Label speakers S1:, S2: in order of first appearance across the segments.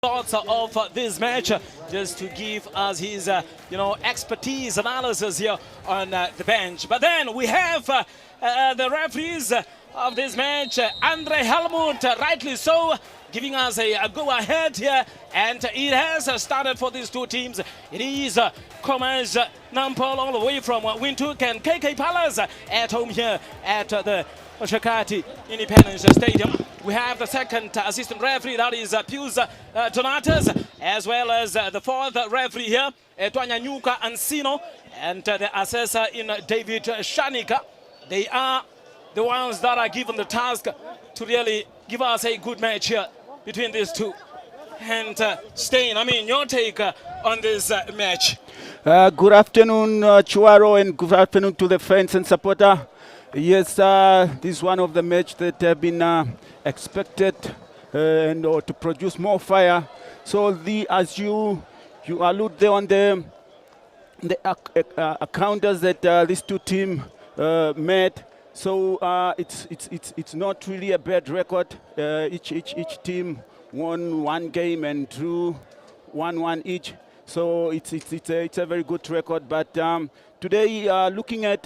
S1: thoughts of this match, just to give us his expertise analysis here on the bench. But then we have the referees of this match, Andre Helmut, rightly so, giving us a go-ahead here, and it has started for these two teams. It is Khomas Nampol all the way from Windhoek and KK Palace at home here at the Oshakati Independence Stadium. We have the second assistant referee, that is Pius Donatas, as well as the fourth referee here, Twanyanyuka Ansino, and the assessor in David Shanika. They are the ones that are given the task to really give us a good match here between these two. And Stain, your take on this match.
S2: Good afternoon, Chuaro, and good afternoon to the fans and supporters. Yes, this is one of the matches that have been expected to produce more fire. So as you allude there on the encounters that these two teams made. So it's not really a bad record. Each team won one game and drew 1-1 each. So it's a very good record. But today, looking at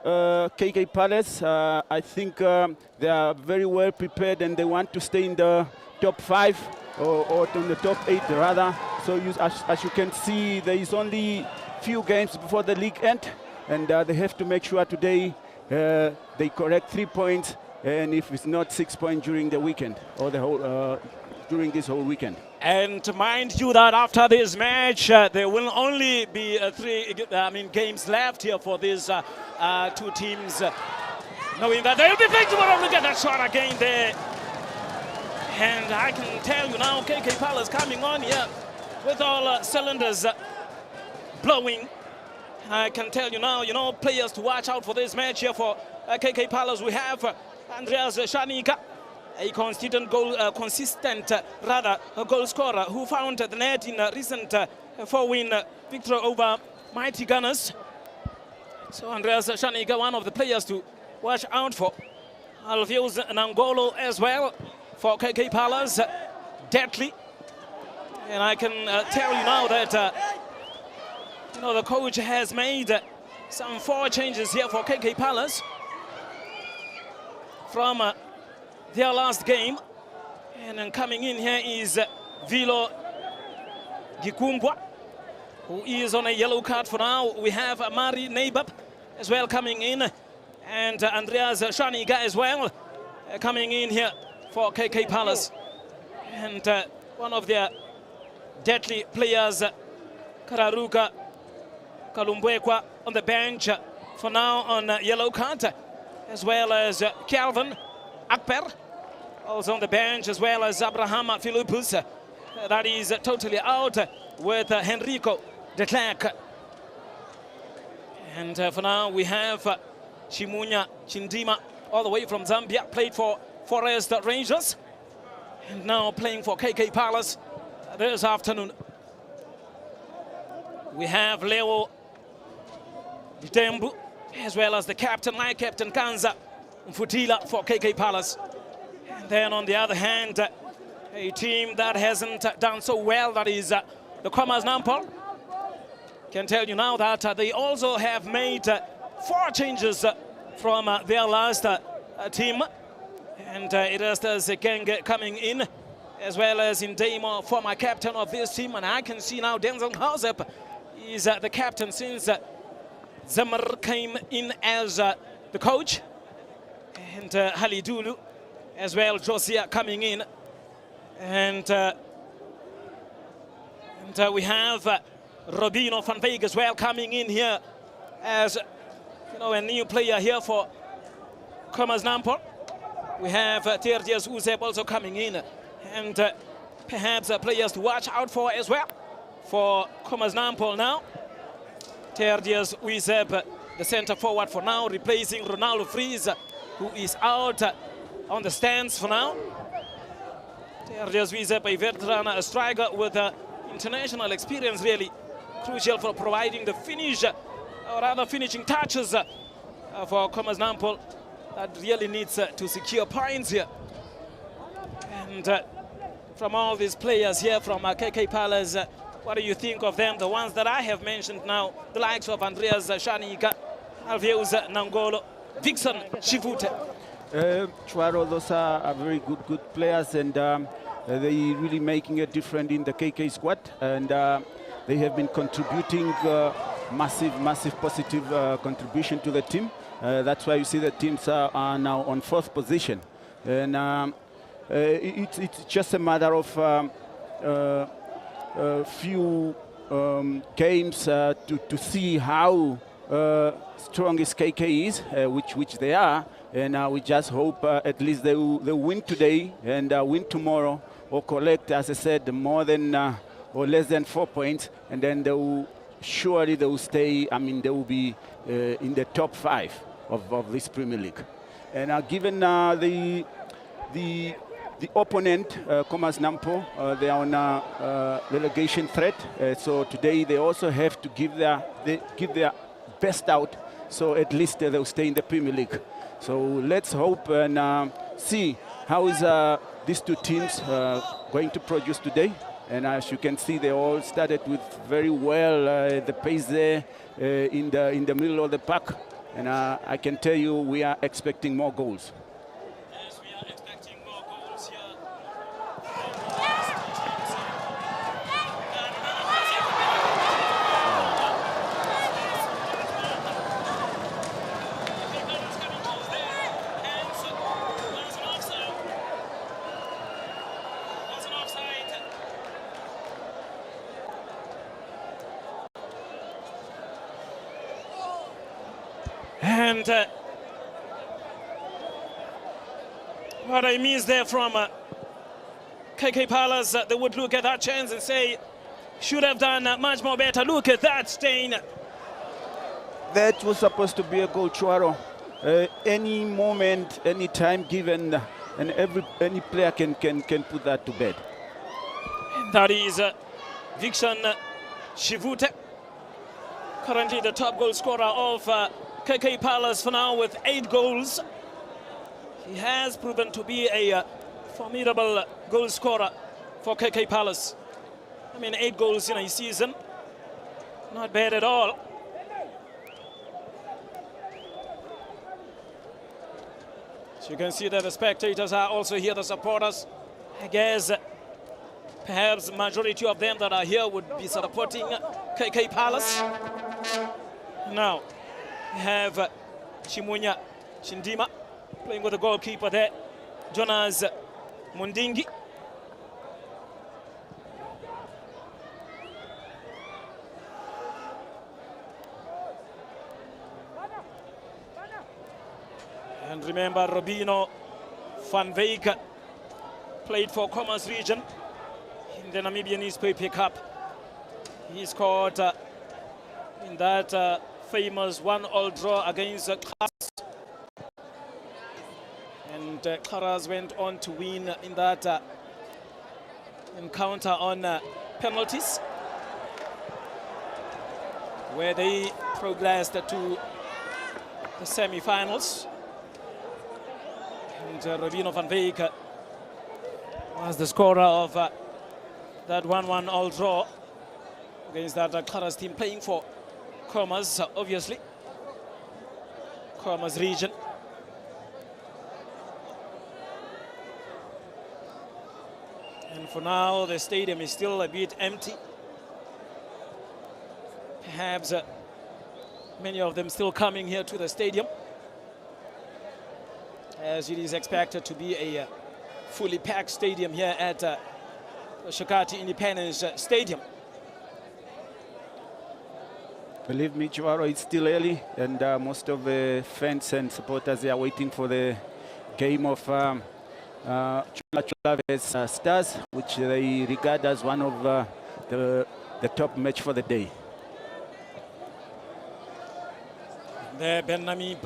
S2: KK Palace, I think they are very well prepared and they want to stay in the top 5 or in the top 8 rather. So as you can see, there is only few games before the league end, and they have to make sure today they correct 3 points, and if it's not 6 points during the weekend or the whole during this whole weekend.
S1: And mind you that after this match, there will only be 3 games left here for these two teams, knowing that they'll be playing tomorrow. Look at that shot again there. And I can tell you now, KK Palace coming on here with all cylinders blowing. I can tell you now, players to watch out for this match here for KK Palace. We have Andreas Shanika, a consistent goal scorer who found the net in a recent 4-win victory over Mighty Gunners. So Andreas Shanika, one of the players to watch out for. Alvios Nangolo as well for KK Palace, deadly. And I can tell you now that the coach has made some 4 changes here for KK Palace from their last game. And then coming in here is Vilo Gikumbwa, who is on a yellow card for now. We have Mari Neibab as well coming in, and Andreas Shaniga as well coming in here for KK Palace. And one of their deadly players, Kararuka Kalumbwekwa, on the bench for now on yellow card, as well as Calvin Akper also on the bench, as well as Abraham Philippus, that is totally out, with Henrico de Klerk. And for now we have Chimunya Chindima, all the way from Zambia, played for Forest Rangers, and now playing for KK Palace this afternoon. We have Leo Dembu, as well as the captain, my captain Kanza Mfutila for KK Palace. And then on the other hand, a team that hasn't done so well, that is the Khomas Nampol. Can tell you now that they also have made 4 changes from their last team. And it is again coming in, as well as in Damo, former captain of this team. And I can see now Denzel Hausep is the captain since Zemmer came in as the coach. And Halidulu as well, Josia coming in. And we have Robino van Veek as well coming in here as a new player here for Khomas Nampol. We have Terjes Uzeb also coming in, and perhaps players to watch out for as well for Khomas Nampol now. Terjes Uzeb, the center forward for now, replacing Ronaldo Fries, who is out on the stands for now. Terjes Uzeb, a veteran striker with international experience, really crucial for providing the finish, or rather finishing touches for Khomas Nampol, that really needs to secure points here. And from all these players here from KK Palace. What do you think of them? The ones that I have mentioned now, the likes of Andreas Shanika, Alveus Nangolo, Vixen Shivute.
S2: Chwaro, those are very good players, and they really making a difference in the KK squad, and they have been contributing massive positive contribution to the team. That's why you see the teams are now on 4th position, and it's just a matter of few games to see how strong is KK is, which they are, and we just hope at least they will win today and win tomorrow, or collect, as I said, more than or less than 4 points, and then they will stay. I mean, they will be in the top 5 of this Premier League. And given the opponent, Khomas Nampol, they are on a relegation threat. So today they also have to give their best out. So at least they'll stay in the Premier League. So let's hope and see how is these two teams going to produce today. And as you can see, they all started with very well the pace there in the middle of the pack. And I can tell you, we are expecting more goals.
S1: Yes, we are expecting more goals here. And what I miss there from KK Palace, they would look at that chance and say, should have done much more better. Look at that stain.
S2: That was supposed to be a goal, Chwaro. Any moment, any time given, and any player can put that to bed.
S1: That is Vixen Shivute, currently the top goal scorer of KK Palace for now with 8 goals. He has proven to be a formidable goal scorer for KK Palace. I mean, 8 goals in a season, not bad at all. So you can see that the spectators are also here, the supporters. I guess perhaps majority of them that are here would be supporting KK Palace. Now, we have Chimunya Chindima playing with the goalkeeper there, Jonas Mundingi. And remember, Robino van Wyk played for Khomas region in the Namibian Newspaper Cup. He scored in that famous 1-1 draw against Karas. And Karas went on to win in that encounter on penalties, where they progressed to the semi-finals. And Robino van Wyk was the scorer of that 1-1 all draw against that Karas team playing for Khomas, obviously. Khomas region. And for now, the stadium is still a bit empty. Perhaps many of them still coming here to the stadium, as it is expected to be a fully packed stadium here at Oshakati Independence Stadium.
S2: Believe me, Chwaro, it's still early, and most of the fans and supporters are waiting for the game of Chula vs Stars, which they regard as one of the top match for the day.
S1: There, Ben Namib,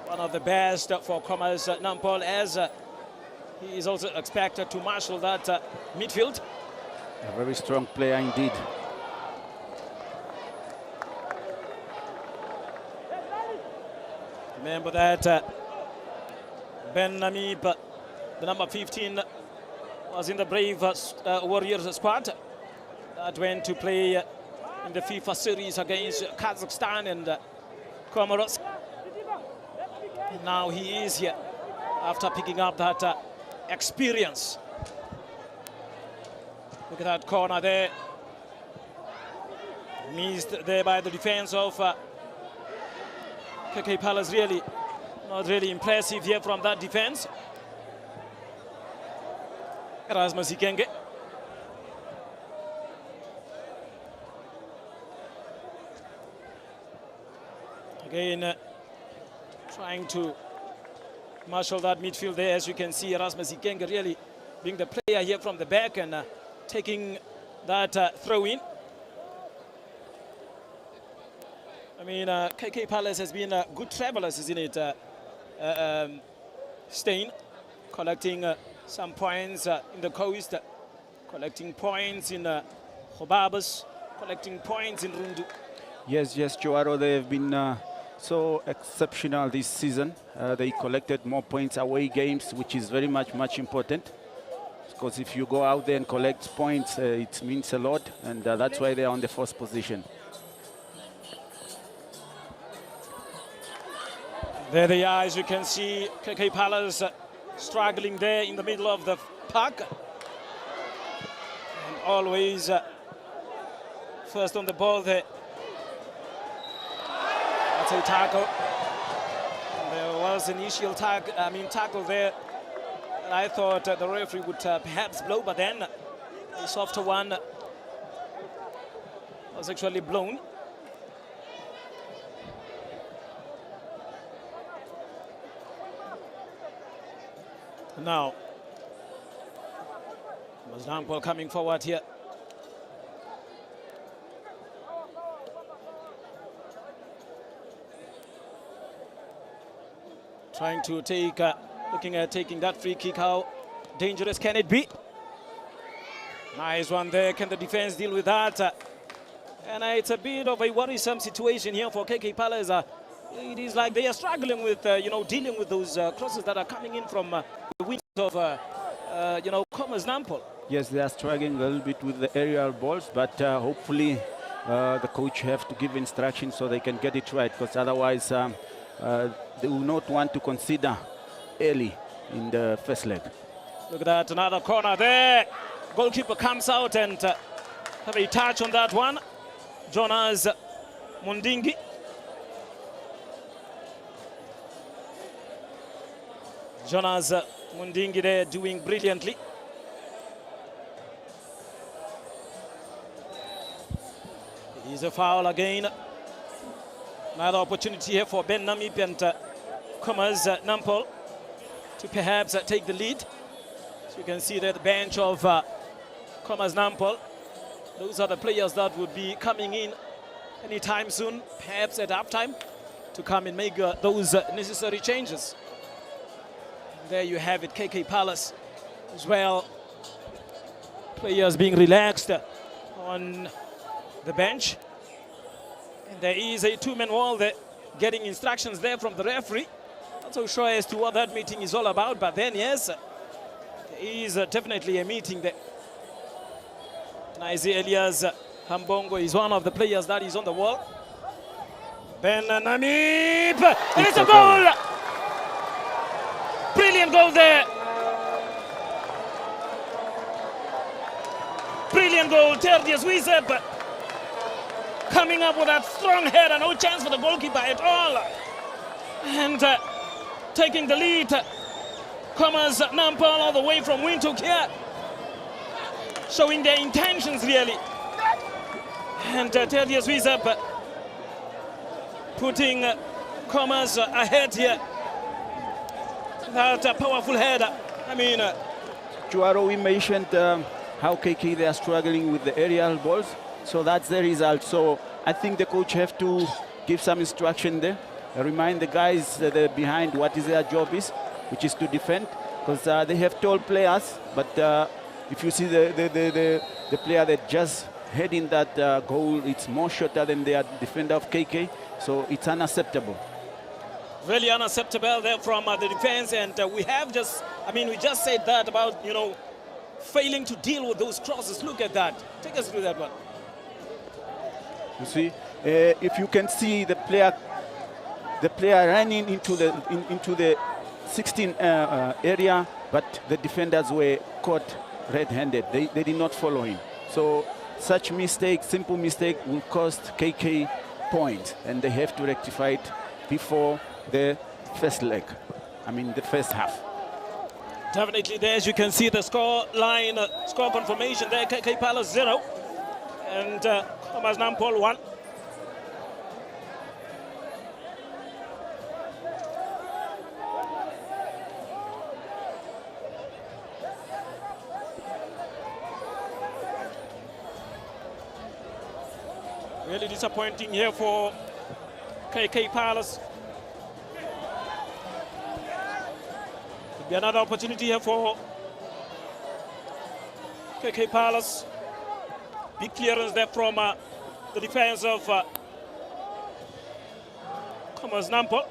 S1: one of the best for Khomas Nampol, as he is also expected to marshal that midfield.
S2: A very strong player indeed.
S1: Remember that Ben Namib, the number 15, was in the Brave Warriors squad that went to play in the FIFA series against Kazakhstan and Comoros. And now he is here after picking up that experience. Look at that corner there. Missed there by the defense of KK Palace. Really, not really impressive here from that defense. Erasmus Ikenge. Again, trying to marshal that midfield there. As you can see, Erasmus Ikenge really being the player here from the back and taking that throw in. I mean, KK Palace has been good travelers, isn't it? Stein, collecting some points in the coast, collecting points in Hobabus, collecting points in Rundu.
S2: Yes, Joaro, they have been so exceptional this season. They collected more points away games, which is very much important. Because if you go out there and collect points, it means a lot, and that's why they're on the first position.
S1: There they are, as you can see, KK Palace struggling there in the middle of the park. And always first on the ball there. That's a tackle. And there was an initial tackle there. And I thought the referee would perhaps blow, but then a softer one was actually blown. Now, Khomas Nampol coming forward here. Trying to take, looking at taking that free kick. How dangerous can it be? Nice one there. Can the defense deal with that? And it's a bit of a worrisome situation here for KK Palace. It is like they are struggling with, dealing with those crosses that are coming in from the wings of, Khomas Nampol.
S2: Yes, they are struggling a little bit with the aerial balls, but hopefully the coach have to give instructions so they can get it right, because otherwise they will not want to consider early in the first leg.
S1: Look at that, another corner there. Goalkeeper comes out and have a touch on that one. Jonas Mundingi. Jonas Mundingi there doing brilliantly. It is a foul again. Another opportunity here for Ben Namib and Khomas Nampol to perhaps take the lead. So you can see there the bench of Khomas Nampol. Those are the players that would be coming in anytime soon, perhaps at halftime, to come and make those necessary changes. There you have it, KK Palace as well. Players being relaxed on the bench. And there is a two-man wall there, getting instructions there from the referee. Not so sure as to what that meeting is all about, but then yes, there is definitely a meeting there. Naisi Elias Hambongo is one of the players that is on the wall. Ben Namib, and it's a goal! Brilliant goal there. Brilliant goal. Terdius Wiesep coming up with that strong header. No chance for the goalkeeper at all. And taking the lead. Khomas Nampol all the way from Windhoek here. Showing their intentions really. And Terdius Wiesep putting Khomas ahead here. That powerful header. I mean,
S2: Joaro, we mentioned how KK they are struggling with the aerial balls, so that's the result. So I think the coach have to give some instruction there, remind the guys that are behind what is their job is, which is to defend, because they have tall players. But if you see the player that just heading that goal, it's more shorter than the defender of KK, so it's unacceptable.
S1: Really unacceptable there from the defense, and we just said that about, failing to deal with those crosses. Look at that. Take us through that one.
S2: You see, if you can see the player running into the 16 area, but the defenders were caught red-handed. They did not follow him. So such mistake, simple mistake, will cost KK points, and they have to rectify it before the first leg. I mean, the first half.
S1: Definitely there, as you can see, the score line, score confirmation there. KK Palace 0 and Khomas Nampol 1. Really disappointing here for KK Palace. Could be another opportunity here for KK Palace. Big clearance there from the defense of Khomas Nampol.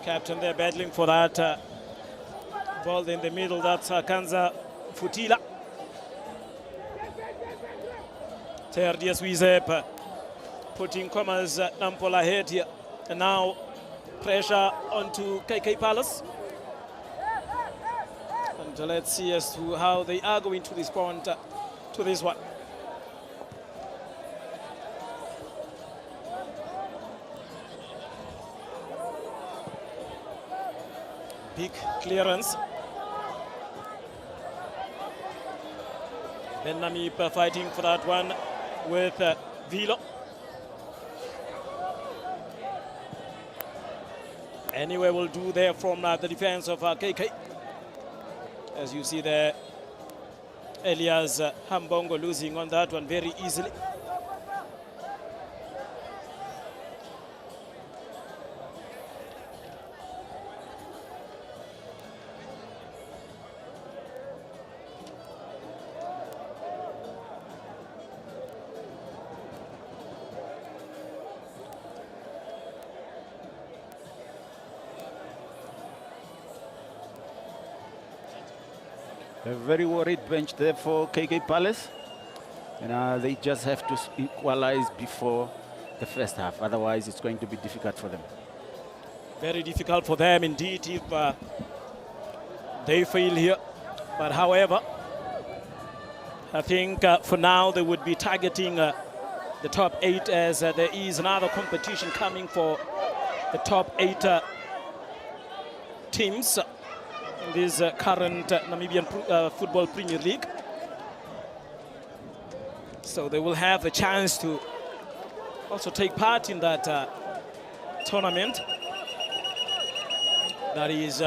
S1: Captain there battling for that ball in the middle. That's Kanza Futila. Terdias Wizep putting Khomas Nampol ahead here. And now pressure onto KK Palace. And let's see as to how they are going to respond to this one. Big clearance. Ben Namib fighting for that one with Vilo. Anyway, will do there from the defense of KK. As you see there, Elias Hambongo losing on that one very easily.
S2: A very worried bench there for KK Palace. And they just have to equalize before the first half. Otherwise, it's going to be difficult for them.
S1: Very difficult for them indeed if they fail here. But however, I think for now they would be targeting the top 8 as there is another competition coming for the top 8 teams in this current Namibian Football Premier League. So they will have a chance to also take part in that tournament that is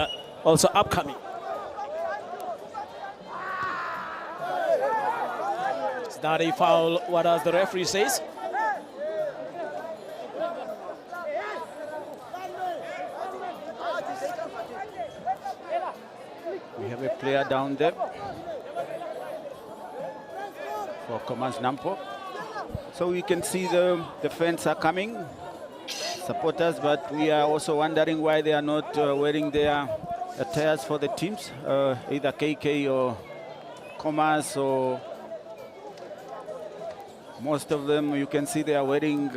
S1: also upcoming. Is that a foul? What does the referee says?
S2: We have a player down there for Khomas Nampol. So we can see the fans are coming, supporters, but we are also wondering why they are not wearing their attires for the teams, either KK or Khomas, or most of them you can see they are wearing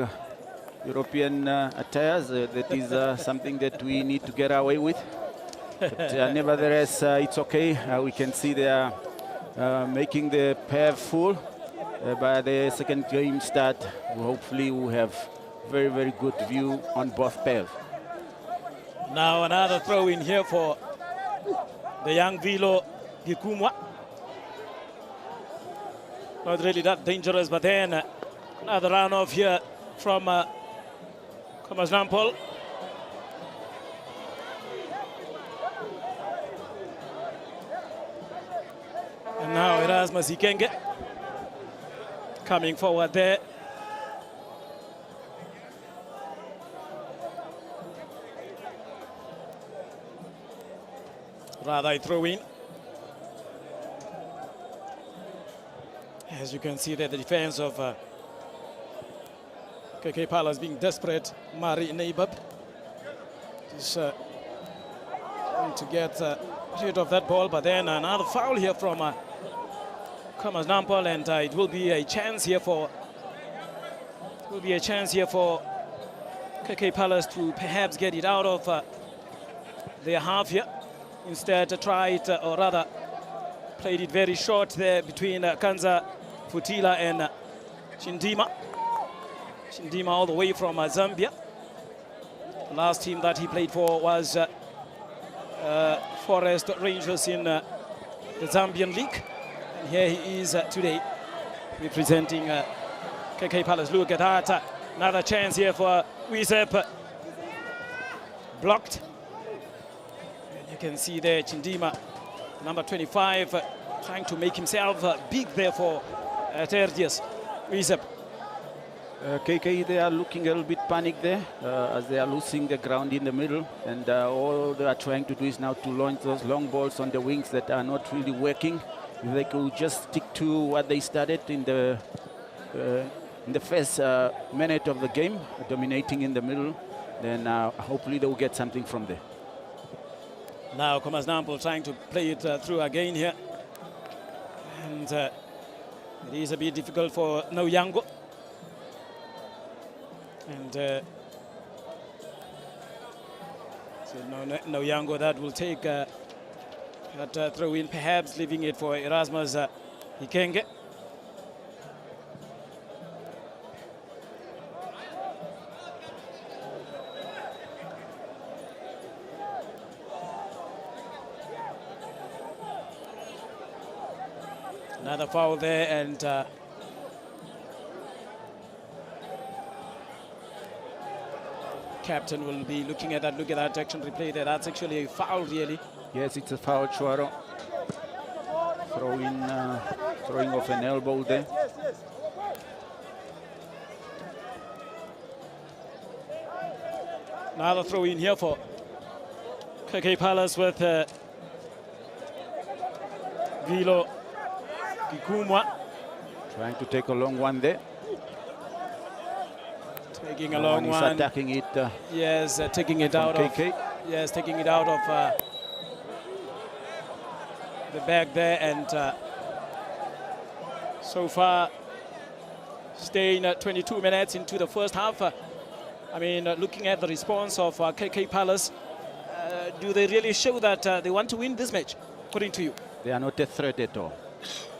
S2: European attires. That is something that we need to get away with. But nevertheless, it's okay. We can see they are making the pair full. By the second game start, hopefully we'll have very, very good view on both pairs.
S1: Now another throw in here for the young Vilo Gikumwa. Not really that dangerous, but then another run-off here from Khomas Nampol. And now Erasmus Ikenge coming forward there. Rather a throw in. As you can see there, the defense of KK Palace being desperate. Mari Neibab Just trying to get rid of that ball, but then another foul here from Khomas Nampol, and it will be a chance here for KK Palace to perhaps get it out of their half here. Instead, tried, or rather, played it very short there between Kanza Futila and Chindima. Chindima all the way from Zambia. The last team that he played for was Forest Rangers in the Zambian League. And here he is today, representing KK Palace. Look at that. Another chance here for Wisep. Blocked. And you can see there Chindima, number 25, trying to make himself big there for Terdius. Wisep.
S2: KK, they are looking a little bit panicked there as they are losing the ground in the middle, and all they are trying to do is now to launch those long balls on the wings that are not really working. If they could just stick to what they started in the first minute of the game, dominating in the middle, then hopefully they will get something from there.
S1: Now Khomas Nampol trying to play it through again here, and it is a bit difficult for Noyango. And so Noyango that will take that throw in, perhaps leaving it for Erasmus Ikenge. Another foul there, and captain will be looking at that. Look at that action replay there. That's actually a foul, really.
S2: Yes, it's a foul, Chuaro. Throwing off an elbow there.
S1: Another throw in here for KK Palace with Vilo Gikumwa.
S2: Trying to take a long one there.
S1: Taking a long one.
S2: He's attacking it.
S1: Yes, taking it out
S2: KK.
S1: of. Yes, taking it out of the bag there, and so far staying 22 minutes into the first half. I mean, looking at the response of KK Palace, do they really show that they want to win this match, according to you?
S2: They are not a threat at all.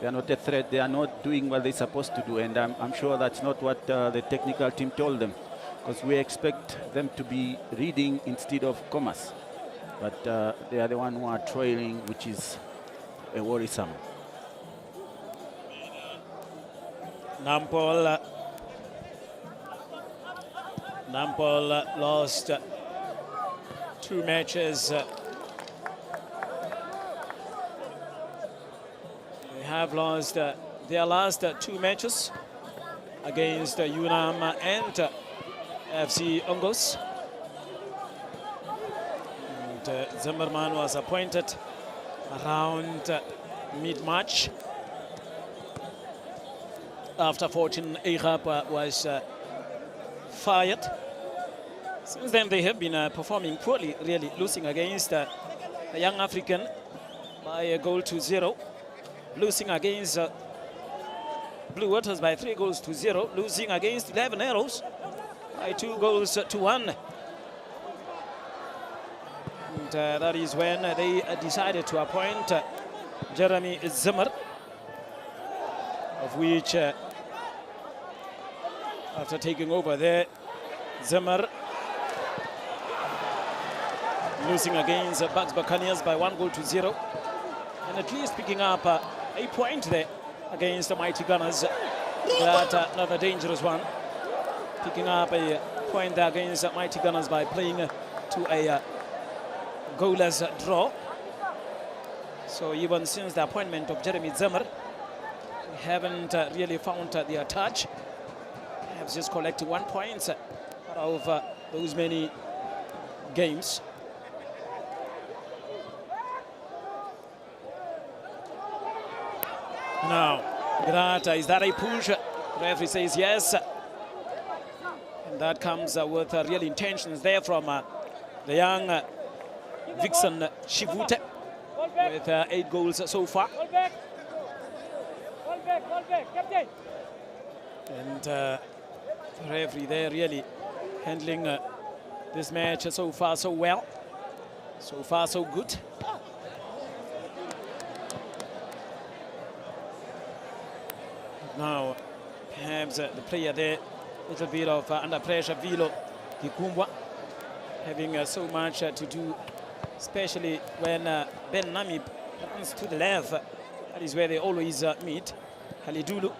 S2: They are not a threat. They are not doing what they're supposed to do, and I'm sure that's not what the technical team told them, because we expect them to be reading instead of Khomas. But they are the one who are trailing, which is a worrisome.
S1: Nampol lost 2 matches. They have lost their last 2 matches against UNAM and FC Ongos. And Zimmerman was appointed around mid-March after Fortune Ehab was fired. Since then they have been performing poorly, really, losing against a Young African by a goal to 0, losing against Blue Waters by 3 goals to 0, losing against 11 Arrows by 2 goals to 1. And that is when they decided to appoint Jeremy Zimmer, of which after taking over there, Zimmer losing against Bucks Buccaneers by 1 goal to 0, and at least picking up a point there against the Mighty Gunners. That another dangerous one, picking up a point there against Mighty Gunners by playing to a goalless draw. So even since the appointment of Jeremy Zimmer, we haven't really found their touch. Have just collected 1 point out of those many games. Now, is that a push? The referee says yes. And that comes with real intentions there from the young Vixen Shivute with 8 goals so far. And the referee there really handling this match so far so well. So far so good. Now, perhaps the player there, a little bit of under pressure, Vilo Gikumbwa, having so much to do, especially when Ben Namib runs to the left. That is where they always meet. Halidulu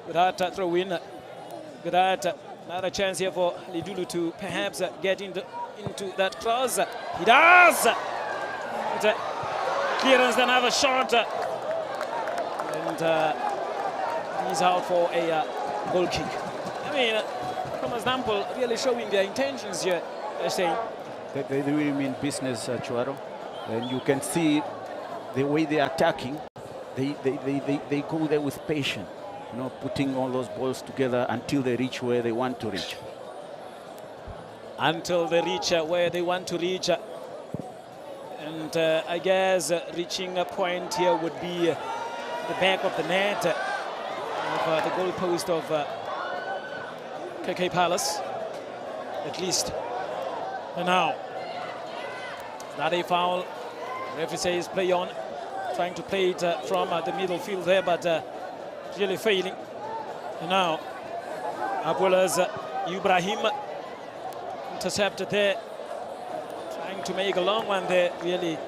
S1: with that throw in. With that, another chance here for Halidulu to perhaps get into that cross. He does! Clearance, another shot. And he's out for a goal kick. I mean, Khomas Nampol really showing their intentions here, they're saying.
S2: They really mean business, Chuaro. And you can see the way they're attacking. They go there with patience, you know, putting all those balls together until they reach where they want to reach.
S1: Until they reach where they want to reach. And I guess reaching a point here would be the back of the net of the goal post of KK Palace, at least. And now, it's not a foul. Referee says play on, trying to play it from the middle field there, but really failing. And now, Abula's Ibrahim intercepted there, trying to make a long one there, really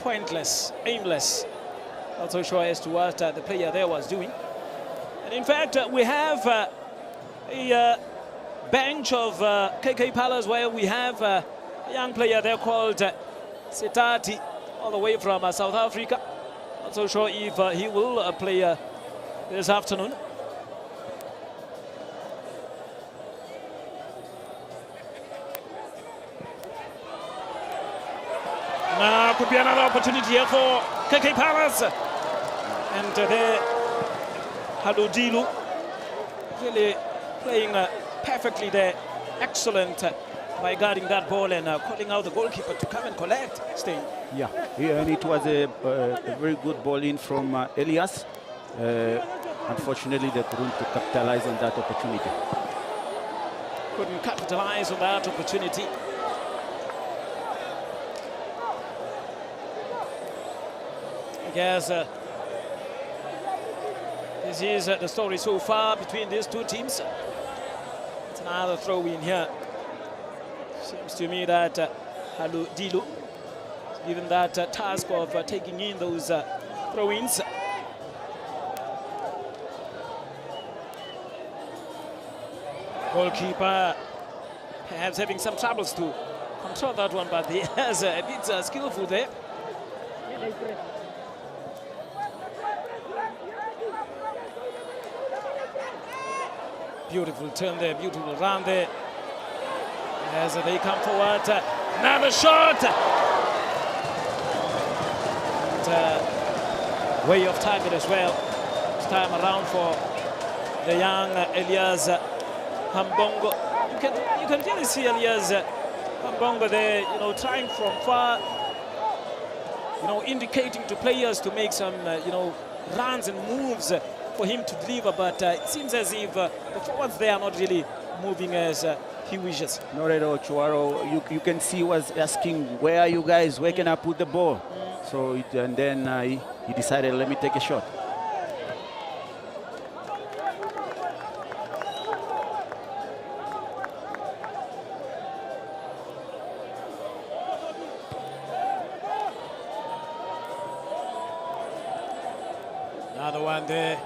S1: pointless, aimless. Not so sure as to what the player there was doing. And in fact, we have a bench of KK Palace where we have a young player there called Setati, all the way from South Africa. Not so sure if he will play this afternoon. Now could be another opportunity here for KK Palace. And there, Halodilu really playing perfectly there. Excellent by guarding that ball and calling out the goalkeeper to come and collect. Sting.
S2: Yeah, and it was a very good ball in from Elias. Unfortunately, they couldn't capitalize on that opportunity.
S1: Couldn't capitalize on that opportunity. I guess this is the story so far between these two teams. It's another throw in here. Seems to me that Halu Dilu is given that task of taking in those throw-ins. Goalkeeper perhaps having some troubles to control that one, but he has a bit skillful there. Beautiful turn there, beautiful run there. As they come forward, another shot! And, way off target as well. This time around for the young Elias Hambongo. You can really see Elias Hambongo there, you know, trying from far, you know, indicating to players to make some, you know, runs and moves for him to deliver, but it seems as if the forwards they are not really moving as he wishes.
S2: Not at all, Chuaro. You can see he was asking, where are you guys? Where can I put the ball? So, and then he decided, let me take a shot.
S1: Another one there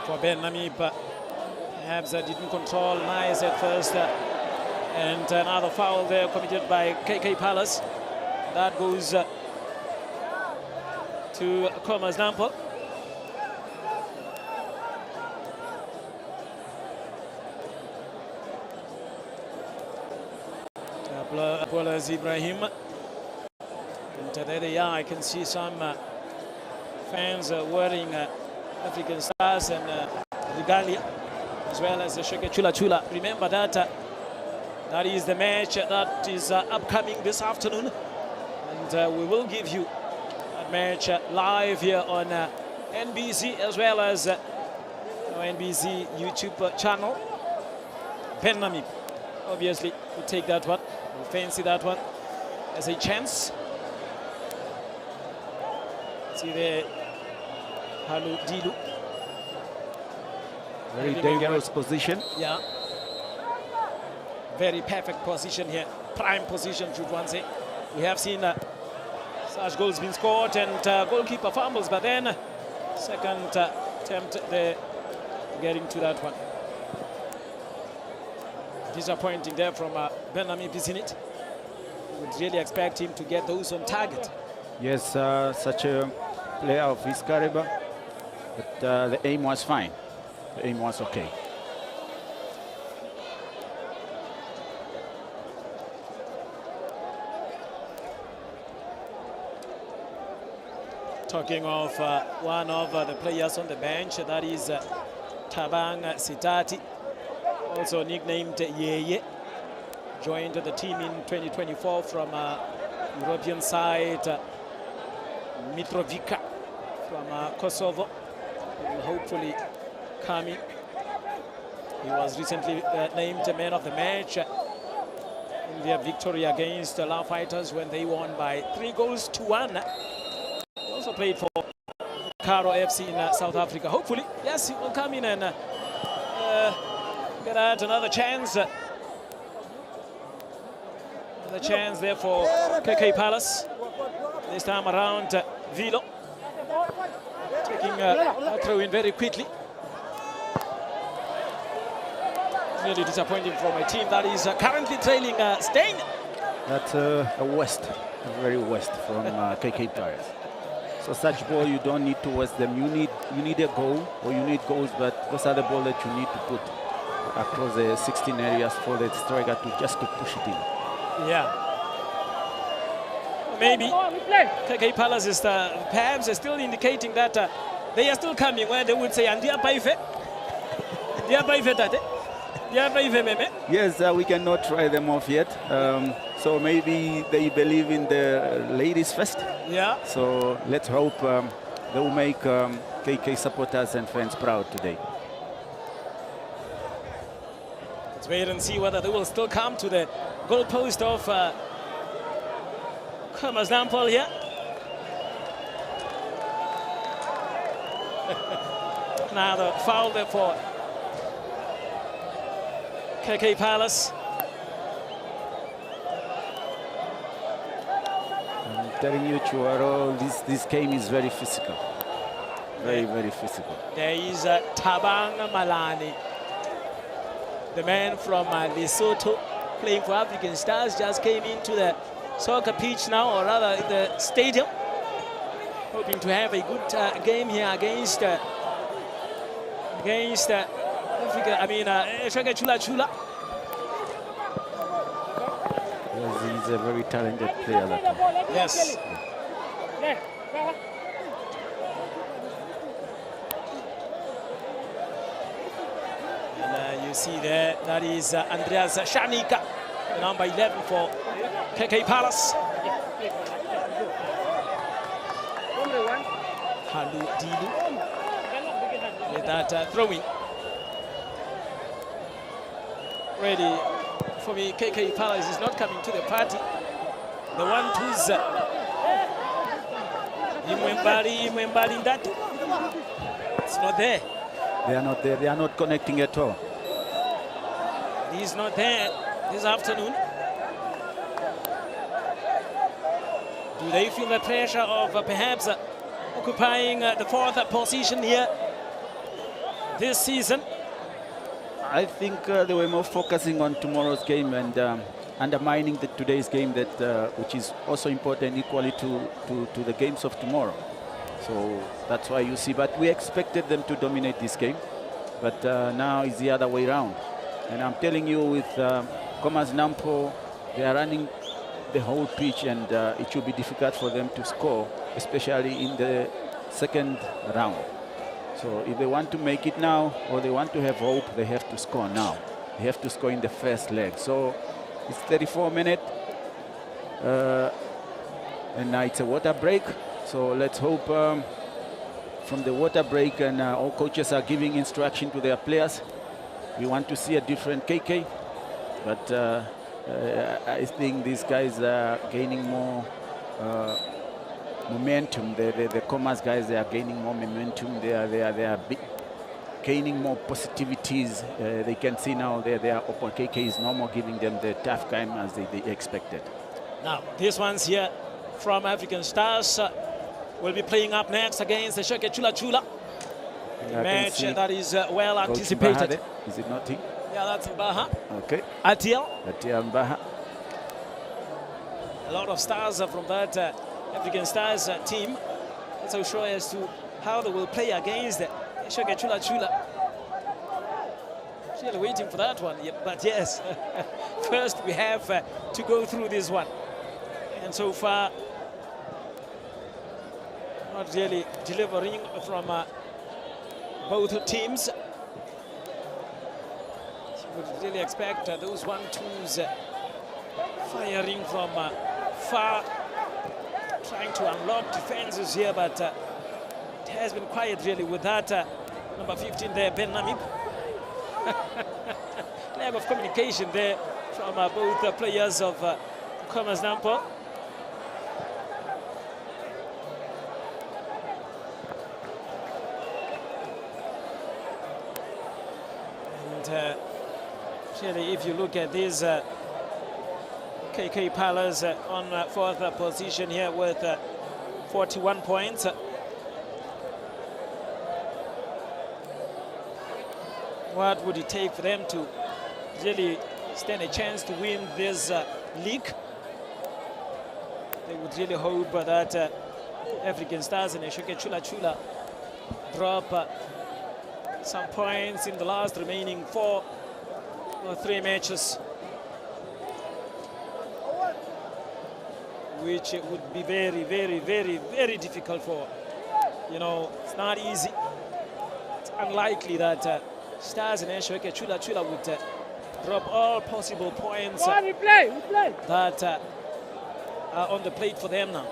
S1: for Ben Namib. Perhaps didn't control nice at first. And another foul there committed by KK Palace. That goes to Khomas Nampol. Equalizing Ibrahim. And there they are. I can see some fans wearing African stars and regalia, as well as the Sheke Chula Chula. Remember that That is the match that is upcoming this afternoon. And we will give you that match live here on NBC as well as NBC YouTube channel. Benami, obviously, will take that one. Will fancy that one as a chance. See there, Halu Dilu.
S2: Very dangerous position.
S1: Yeah. Very perfect position here. Prime position, should one say. We have seen such goals being scored and goalkeeper fumbles, but then second attempt there, getting to that one. Disappointing there from Benami Pisinit. Would really expect him to get those on target.
S2: Yes, such a player of his caliber, but the aim was fine. The aim was okay.
S1: Talking of one of the players on the bench, that is Tabang Sitati, also nicknamed Yeye, joined the team in 2024 from European side Mitrovica from Kosovo. Will hopefully come in. He was recently named man of the match in their victory against the La Fighters when they won by 3-1. He also played for Karo FC in South Africa. Hopefully, yes, he will come in and get out another chance. Another chance there for KK Palace. This time around, Vilo taking a throw in very quickly. Really disappointing from a team that is currently trailing Stein.
S2: That's a very west from KK Palace. So such ball, you don't need to waste them. You need a goal, or you need goals, but those are the ball that you need to put across the 16 areas for the striker to just to push it in.
S1: Yeah. Maybe KK Palace is perhaps still indicating that they are still coming, where they would say, "Andia Paife, Andia Paife tate, Andia Paife meme."
S2: Yes, we cannot try them off yet. So maybe they believe in the ladies first.
S1: Yeah.
S2: So let's hope they will make KK supporters and fans proud today.
S1: Let's wait and see whether they will still come to the goal post of Khomas Nampol here. Now the foul there for KK Palace.
S2: I'm telling you, Chuaro, this game is very physical. Very physical.
S1: There is Tabang Malani, the man from Lesotho, playing for African Stars, just came into the soccer pitch now, or rather the stadium, hoping to have a good game here against Africa. I mean, Chula Chula.
S2: Yes, he's a very talented player.
S1: Yes. And you see there, that is Andreas Shanika, number 11 for KK Palace. Halu Dilu with that throwing. Ready for me, KK Palace is not coming to the party. The one who's Imwembali that. It's not there.
S2: They are not there. They are not connecting at all.
S1: He's not there this afternoon. Do they feel the pressure of perhaps occupying the fourth position here this season?
S2: I think they were more focusing on tomorrow's game and undermining today's game, that which is also important equally to the games of tomorrow. So that's why you see. But we expected them to dominate this game, but now it's the other way around. And I'm telling you, with Khomas Nampol, they are running the whole pitch, and it should be difficult for them to score, especially in the second round. So if they want to make it now, or they want to have hope, they have to score now. They have to score in the first leg. So It's 34 minutes. And now it's a water break. So let's hope from the water break, and all coaches are giving instruction to their players. We want to see a different KK. But I think these guys are gaining more momentum. The Khomas guys, they are gaining more momentum. They are gaining more positivities. They can see now their Open KK is no more giving them the tough time as they expected.
S1: Now, these ones here from African Stars will be playing up next against the Sheke Chula Chula. A match that is well anticipated.
S2: Is it not him?
S1: Yeah, that's Mbaha.
S2: Okay.
S1: Atiel.
S2: Atiel Mbaha.
S1: A lot of stars from that African Stars team. Not so sure as to how they will play against the Sheke Chula Chula. Still waiting for that one. Yeah, but yes, first we have to go through this one. And so far, not really delivering from both teams. You would really expect those 1-2s firing from far, trying to unlock defenses here, but it has been quiet really with that number 15 there, Ben Namib. Lack of communication there from both players of Khomas Nampol. Really, if you look at these KK Palace on 4th position here with 41 points. What would it take for them to really stand a chance to win this league? They would really hope that African Stars and Sheke Chula Chula drop some points in the last remaining 4 or 3 matches, which would be very, very, very, very difficult for. You know, it's not easy. It's unlikely that Stars and Sheke Chula Chula would drop all possible points that are on the plate for them now.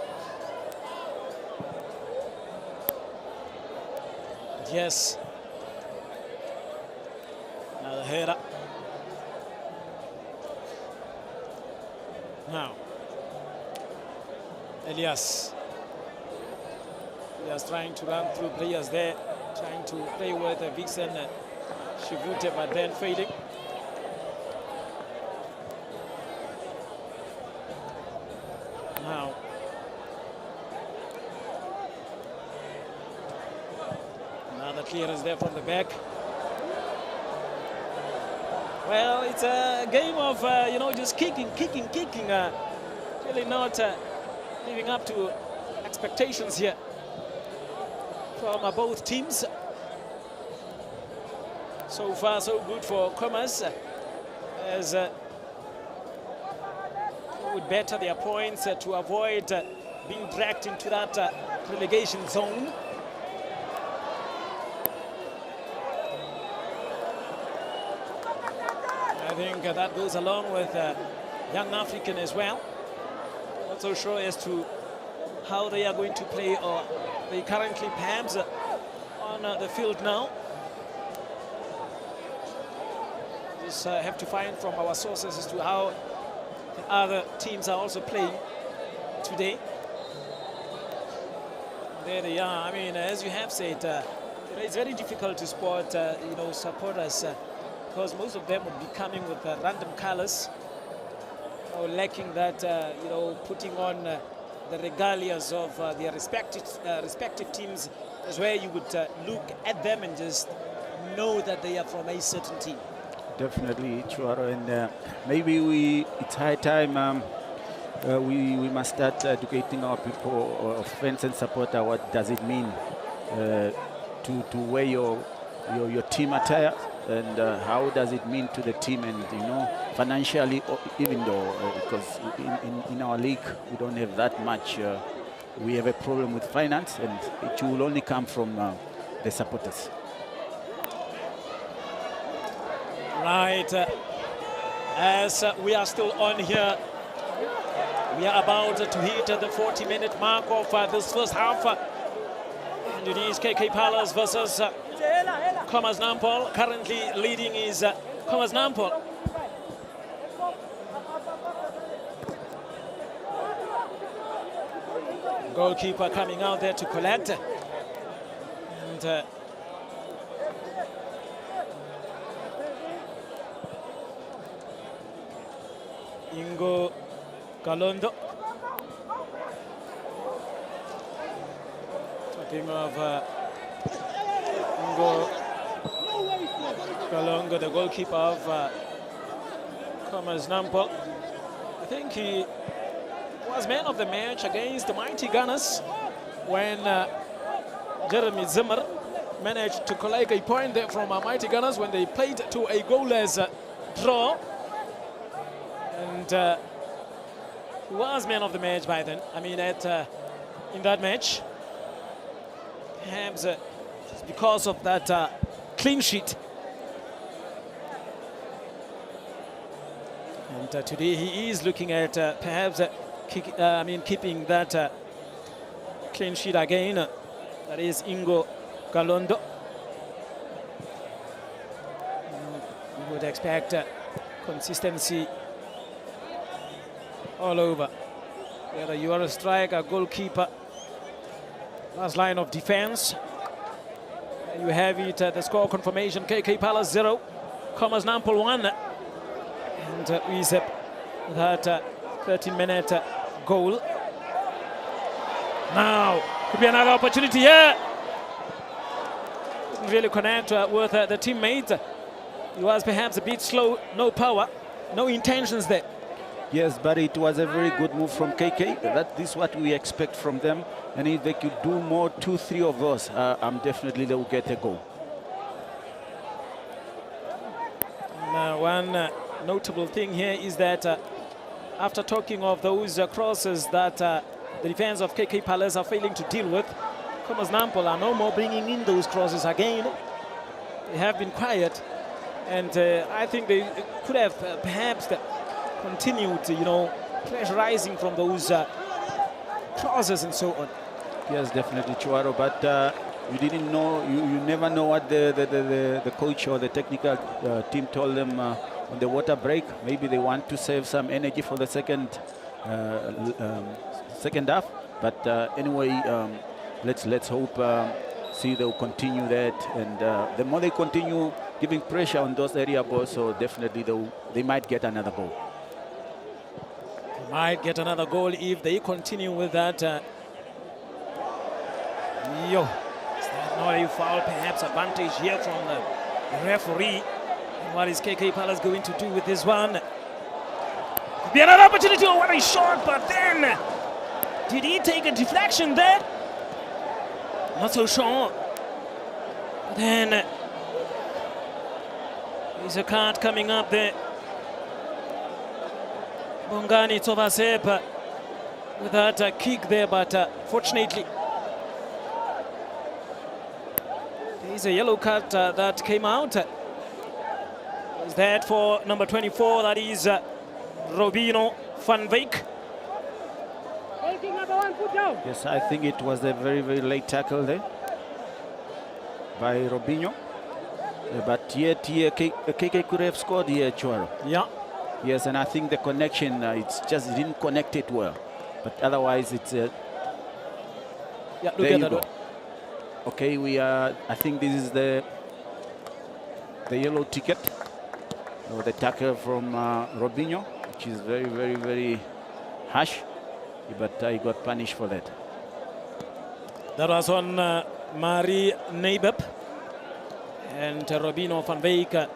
S1: Yes. Another header. Now, Elias trying to run through players there, trying to play with Vixen Shivute, but then failing. Now, another clearance there from the back. Well, it's a game of, you know, just kicking. Really not living up to expectations here from both teams. So far, so good for Khomas, as would better their points to avoid being dragged into that relegation zone. I think that goes along with Young African as well. Not so sure as to how they are going to play, or they currently perhaps on the field now. Just have to find from our sources as to how the other teams are also playing today. There they are. I mean, as you have said, it's very difficult to spot, you know, supporters, because most of them would be coming with random colors, or lacking that, you know, putting on the regalias of their respective teams, is where you would look at them and just know that they are from a certain team.
S2: Definitely, Chuaro, and maybe it's high time we must start educating our people, or fans and supporters, what does it mean to wear your team attire, and how does it mean to the team, and you know, financially, even though because in our league we don't have that much, we have a problem with finance, and it will only come from the supporters.
S1: Right, as we are still on here. We are about to hit the 40-minute mark of this first half. And it is KK Palace versus Khomas Nampol. Currently leading is Khomas Nampol. Goalkeeper coming out there to collect. And Ingo Galondo. Talking of Ingo Galongo, the goalkeeper of Khomas Nampol. I think he was man of the match against the mighty Gunners when Jeremy Zimmer managed to collect a point there from mighty Gunners when they played to a goalless draw. And he was man of the match by then. I mean, in that match, perhaps because of that clean sheet. And today he is looking at perhaps keeping that clean sheet again. That is Ingo Galondo. We would expect consistency all over. Whether you are a striker, goalkeeper, last line of defense. You have it, the score confirmation: KK Palace 0, Khomas Nampol 1. And Uisep, that 13-minute goal. Now, could be another opportunity here. Didn't really connect with the teammate. He was perhaps a bit slow, no power, no intentions there.
S2: Yes, but it was a very good move from KK. This is what we expect from them. And if they could do more, 2-3 of those, I'm definitely they will get a goal.
S1: Now, one notable thing here is that after talking of those crosses that the defense of KK Palace are failing to deal with, Khomas Nampol are no more bringing in those crosses again. They have been quiet, and I think they could have perhaps continued, pressurizing from those crosses and so on.
S2: Yes, definitely, Chuaro, but you didn't know, you never know what the coach or the technical team told them on the water break. Maybe they want to save some energy for the second half. But anyway, let's hope, see they'll continue that, and the more they continue giving pressure on those area balls, so definitely they might get another goal.
S1: Might get another goal if they continue with that. Is that not a foul? Perhaps advantage here from the referee. And what is KK Palace going to do with this one? Could be another opportunity. Oh, what a shot! But then, did he take a deflection there? Not so sure. But then, there's a card coming up there. Bongani Tovasep with that kick there, but fortunately there is a yellow card that came out. Is that for number 24? That is Robino van Wyk.
S2: Yes, I think it was a very, very late tackle there by Robinho. But yet here KK could have scored here, Chuaro.
S1: Yeah.
S2: Yes, and I think the connection, it didn't connect it well. But otherwise, it's
S1: yeah, look
S2: there
S1: at
S2: you
S1: that.
S2: go. Okay, we are. I think this is the yellow ticket, or the tackle from Robinho, which is very, very, very harsh. But he got punished for that.
S1: That was on Marie Neibeb and Robino van Wyk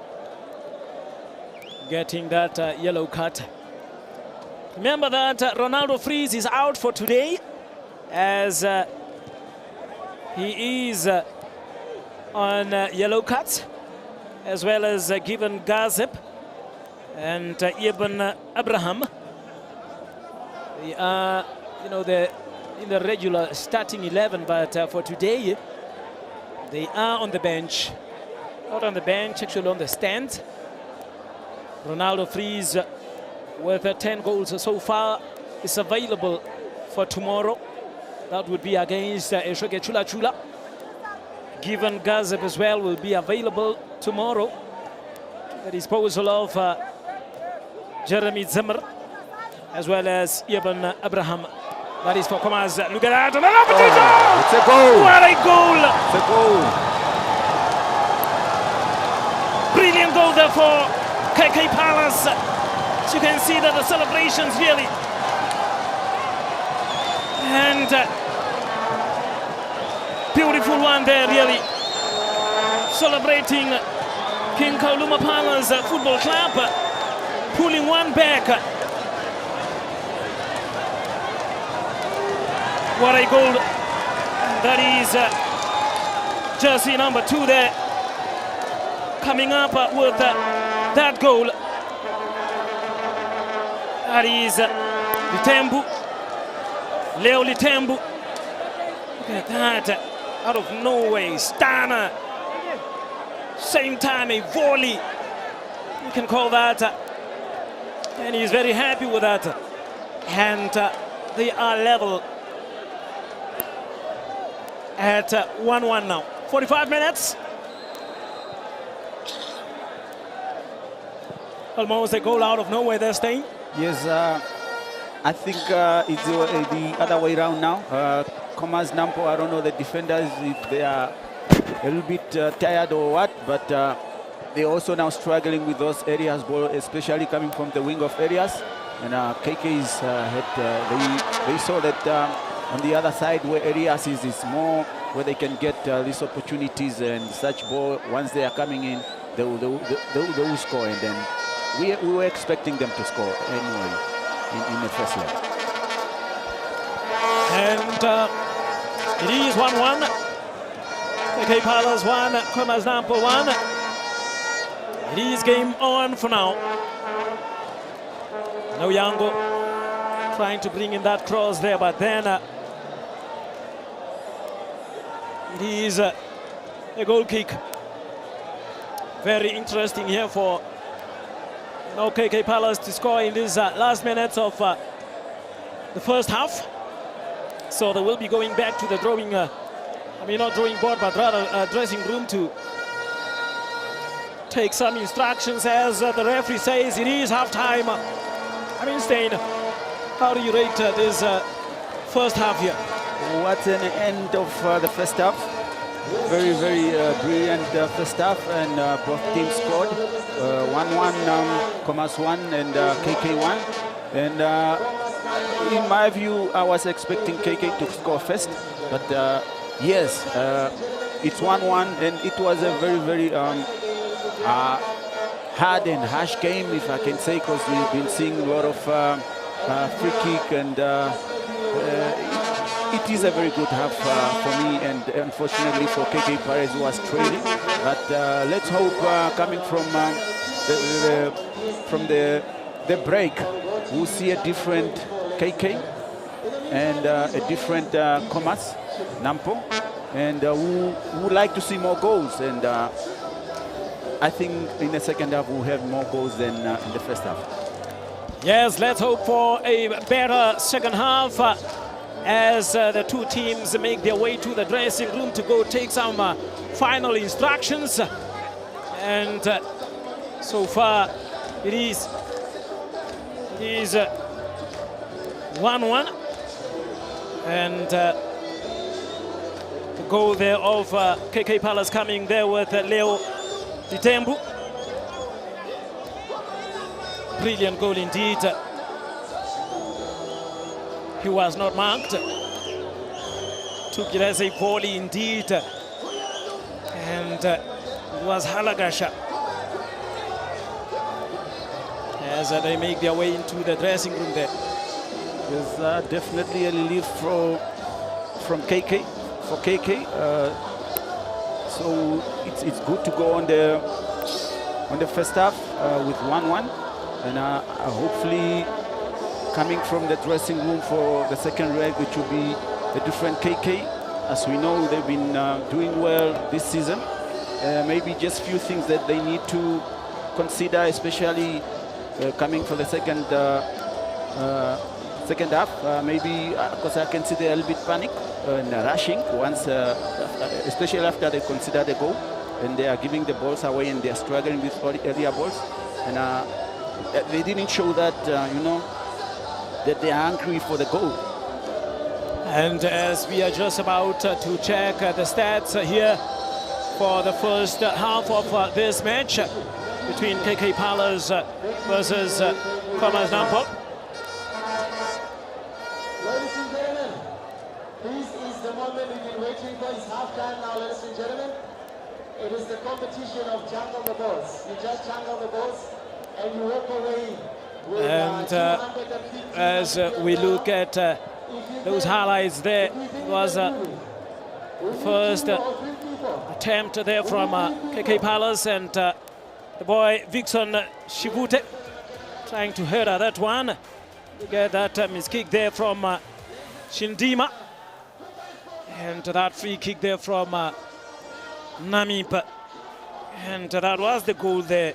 S1: getting that yellow card. Remember that Ronaldo Freeze is out for today, as he is on yellow cards, as well as Given Gazep and Ibn Abraham. They are, they're in the regular starting 11, but for today, they are on the bench. Not on the bench, actually on the stand. Ronaldo Freeze with 10 goals so far is available for tomorrow. That would be against Eshoke Chula Chula. Given Gazeb as well will be available tomorrow. The disposal of Jeremy Zimmer as well as Ibn Abraham. That is for Khomas. Look at that.
S2: Oh, it's a goal.
S1: What a goal.
S2: It's a goal.
S1: Brilliant goal there for KK Palace. As you can see that the celebrations really. And beautiful one there really. Celebrating King Kauluma Palace Football Club. Pulling one back. What a goal. That is jersey number 2 there. Coming up with that goal. That is Litembu. Leo Litembu. Look at that. Out of nowhere. Stunner. Same time a volley. You can call that. And he's very happy with that. And they are level at 1-1 now. 45 minutes. Almost a goal out of nowhere there, Stein.
S2: Yes, I think it's the other way around now. Khomas Nampol, I don't know the defenders if they are a little bit tired or what, but they're also now struggling with those areas, especially coming from the wing of areas. And KK's they saw that on the other side where areas is more where they can get these opportunities and such ball. Once they are coming in, they will score, and then we were expecting them to score anyway in the first leg.
S1: And it is 1-1. KK Palace 1, Khomas Nampol 1. It is game on for now. Now Yango trying to bring in that cross there, but then it is a goal kick. Very interesting here for KK Palace to score in these last minutes of the first half. So they will be going back to the drawing, not drawing board, but rather dressing room to take some instructions as the referee says it is half-time. Stein, how do you rate this first half here?
S2: What an end of the first half. Very, very brilliant first half, and both teams scored. 1-1, Khomas 1 and KK 1. And in my view, I was expecting KK to score first, but yes, it's 1-1, and it was a very, very hard and harsh game, if I can say, because we've been seeing a lot of free kick, and it is a very good half for me, and unfortunately for KK Perez, who was trailing. But let's hope coming from the break, we'll see a different KK and a different Khomas Nampol, and we would like to see more goals. And I think in the second half we'll have more goals than in the first half.
S1: Yes, let's hope for a better second half as the two teams make their way to the dressing room to go take some final instructions. And so far it is 1-1. And the goal there of KK Palace coming there with Leo Litembu. Brilliant goal indeed. He was not marked. Took it as a volley indeed. And it was Halagasha as they make their way into the dressing room there.
S2: There's definitely a relief from KK, for KK. So it's good to go on the first half with 1-1, and hopefully coming from the dressing room for the second leg, which will be a different KK. As we know, they've been doing well this season. Maybe just few things that they need to consider, especially coming for the second half. Maybe because I can see they're a little bit panic and rushing once, especially after they consider the goal, and they are giving the balls away and they are struggling with earlier balls, and they didn't show that that they are hungry for the goal.
S1: And as we are just about to check the stats here for the first half of this match between KK Palace versus Khomas Nampol.
S3: Ladies and gentlemen, this is the moment we've been waiting for. It's halftime now, ladies and gentlemen. It is the competition of jungle the balls. You just jungle the balls and you walk away with
S1: and as we look at those highlights, there was first attempt there from KK Palace, and the boy Vixon Shivute trying to header that one. You get that miss kick there from Shindima, and that free kick there from Namip, and that was the goal there.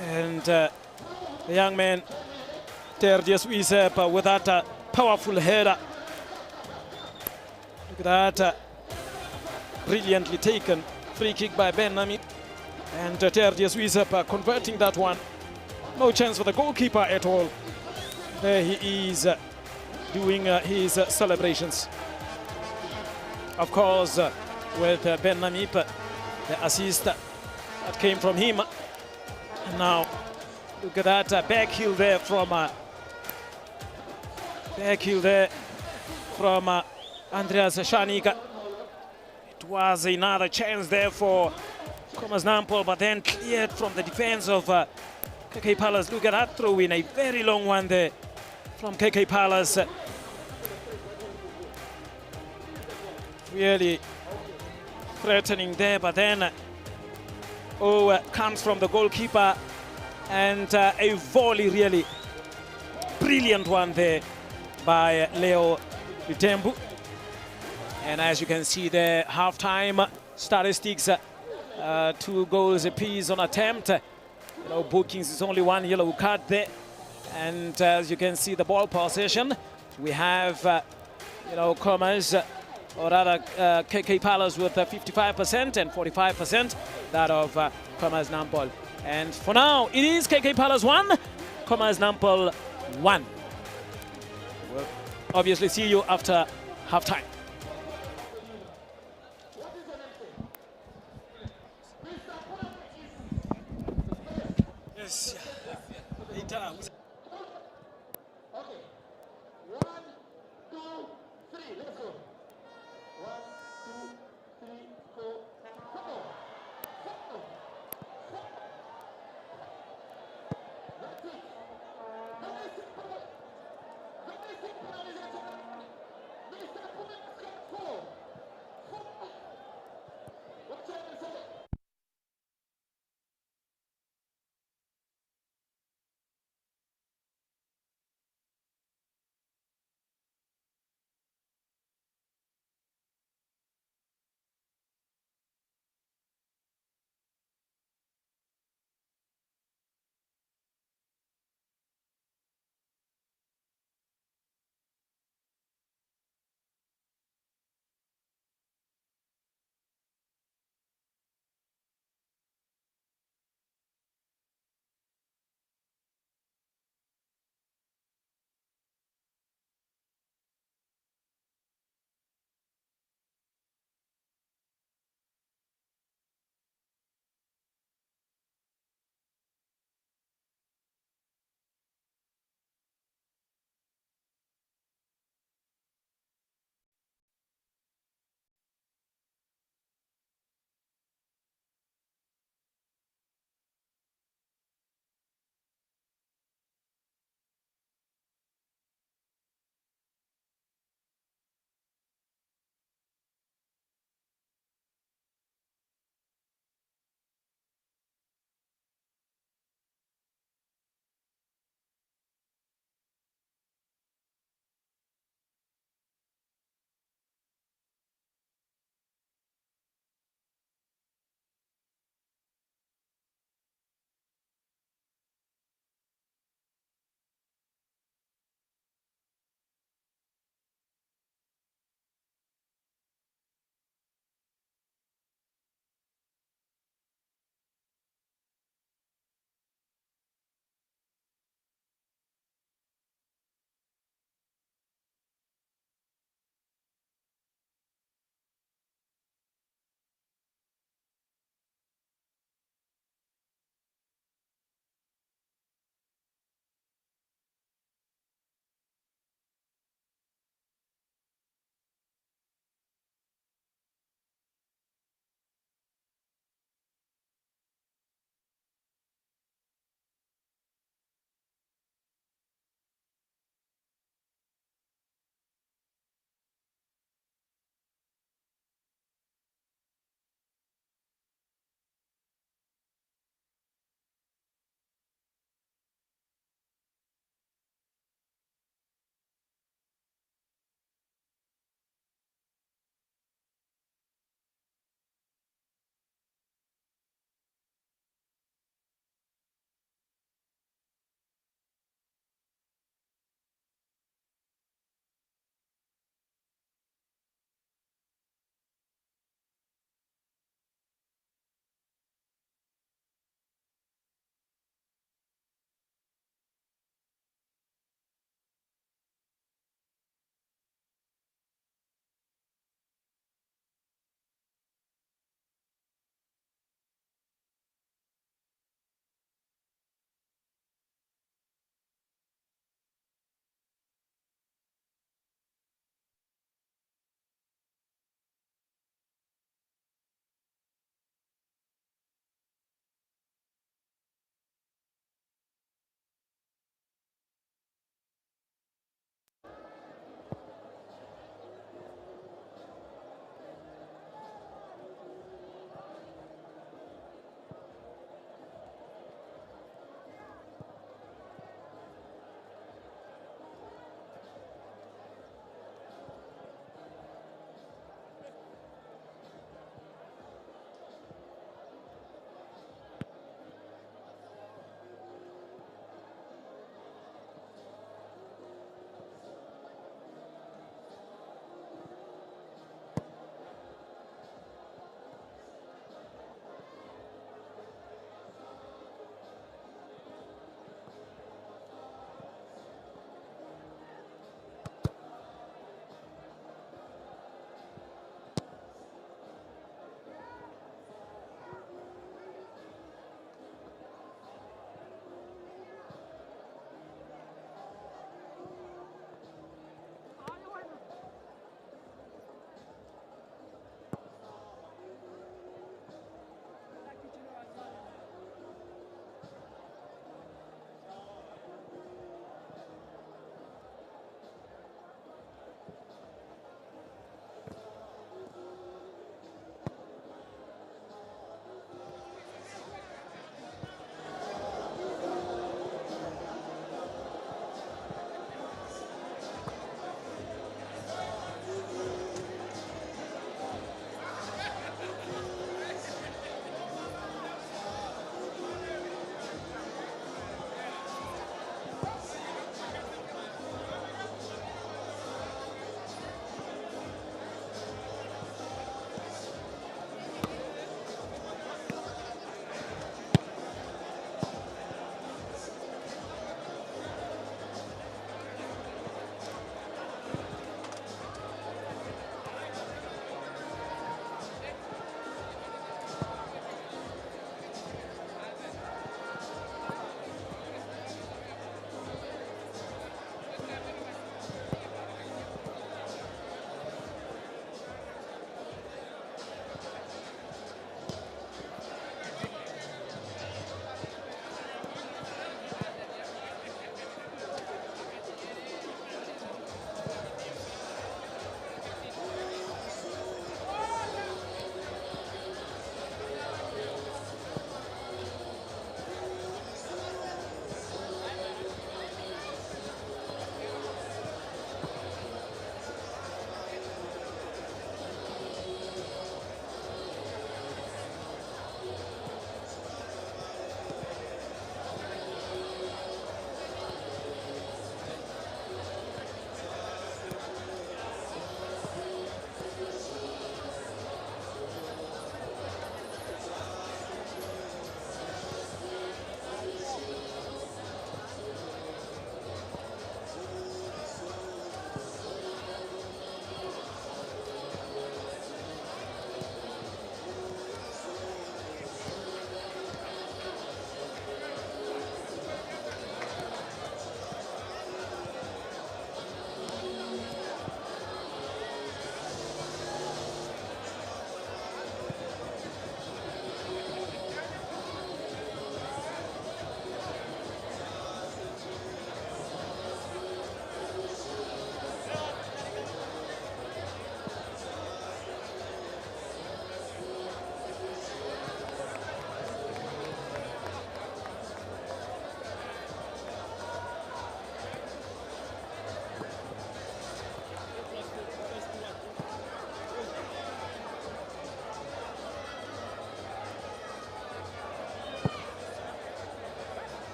S1: And the young man Terdius Wisep with that powerful header. Look at that, brilliantly taken free kick by Ben Namip, and Terdius Wisep converting that one. No chance for the goalkeeper at all. There he is doing his celebrations. Of course, with Ben Namip, the assist that came from him. And now, look at that back heel there from Andreas Shanika. It was another chance there for Khomas Nampol, but then cleared from the defense of KK Palace. Look at that throw in, a very long one there from KK Palace. Really threatening there, but then comes from the goalkeeper, and a volley, really brilliant one there by Leo Litembu. And as you can see there, halftime statistics, 2 goals apiece on attempt. Bookings is only 1 yellow card there. And as you can see, the ball possession, we have Khomas, or rather KK Palace with 55% and 45% that of Khomas Nampol. And for now, it is KK Palace 1, Khomas Nampol 1. We'll obviously see you after halftime. Yes.
S3: Okay. 1, 2, 3. Let's go. 1, 2, 3, 4. Football. Football. That's it. Very simple. Very simple. Mr. Khomas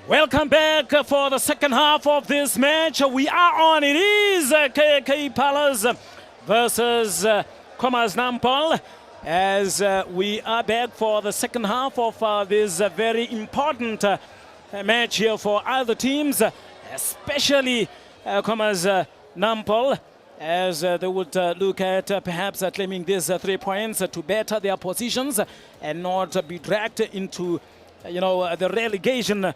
S1: Welcome back for the second half of this match. We are on. It is KK Palace versus Khomas Nampol, as we are back for the second half of this very important match here for other teams, especially Khomas Nampol, as they would look at perhaps claiming these 3 points to better their positions and not be dragged into the relegation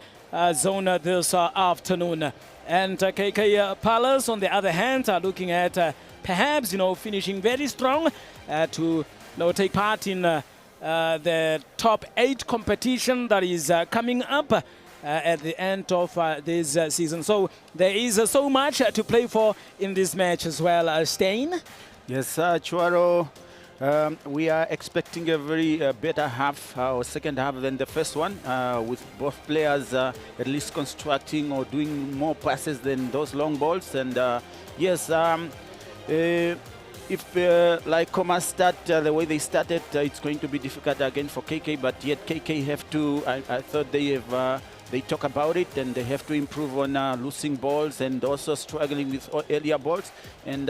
S1: zone this afternoon. And KK Palace, on the other hand, are looking at perhaps finishing very strong to take part in the top 8 competition that is coming up at the end of this season. So there is so much to play for in this match as well. Stein?
S2: Yes, Chuaro. We are expecting a very better half or second half than the first one, with both players at least constructing or doing more passes than those long balls. And yes, if like Khomas start the way they started, it's going to be difficult again for KK. But yet KK have to. I thought they talk about it, and they have to improve on losing balls and also struggling with earlier balls. And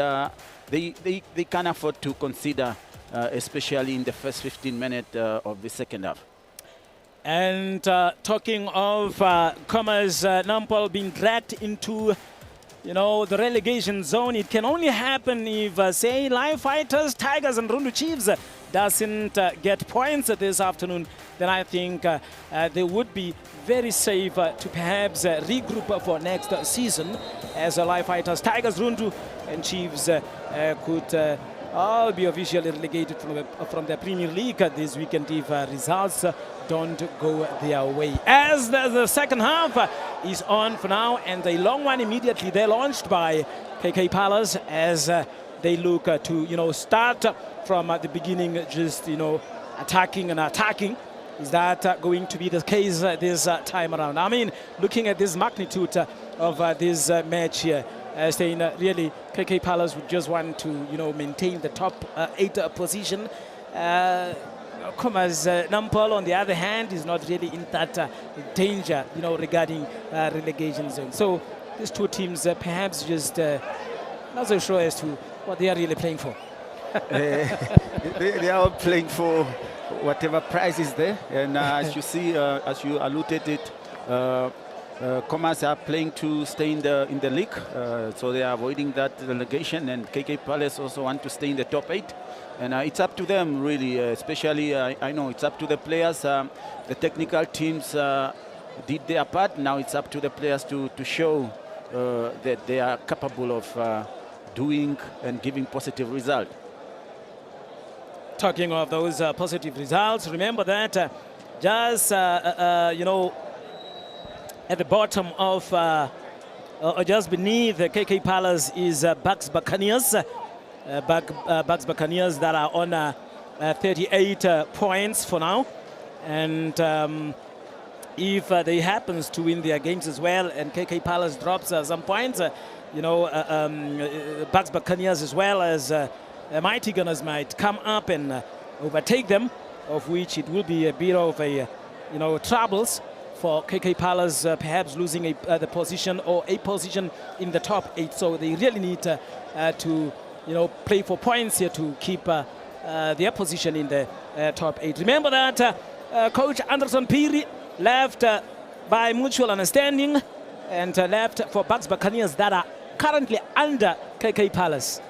S2: they can afford to consider. Especially in the first 15 minutes of the second half.
S1: And talking of Khomas Nampol being dragged into, the relegation zone, it can only happen if, say, Live Fighters, Tigers and Rundu Chiefs doesn't get points this afternoon. Then I think they would be very safe to perhaps regroup for next season, as Live Fighters, Tigers, Rundu and Chiefs could all be officially relegated from the Premier League this weekend if results don't go their way. As the second half is on for now, and a long one immediately they're launched by KK Palace, as they look to start from the beginning, just attacking and attacking. Is that going to be the case this time around? I mean, looking at this magnitude of this match here, saying really KK Palace would just want to maintain the top 8 position. Khomas Nampol, on the other hand, is not really in that danger regarding relegation zone. So these two teams perhaps just not so sure as to what they are really playing for.
S2: They are playing for whatever prize is there, and as you see, as you alluded it, Khomas are playing to stay in the league, so they are avoiding that relegation, and KK Palace also want to stay in the top 8. And it's up to them, really, especially, I know it's up to the players. The technical teams did their part. Now it's up to the players to show that they are capable of doing and giving positive results.
S1: Talking of those positive results, remember that just, at the bottom of, or just beneath KK Palace is Bucks Buccaneers. Bucks Buccaneers that are on 38 points for now. And if they happens to win their games as well, and KK Palace drops some points, Bucks Buccaneers as well as Mighty Gunners might come up and overtake them, of which it will be a bit of a, troubles for KK Palace, perhaps losing the position or a position in the top 8. So they really need to play for points here to keep their position in the top 8. Remember that Coach Anderson Piri left by mutual understanding and left for Bucks Buccaneers that are currently under KK Palace.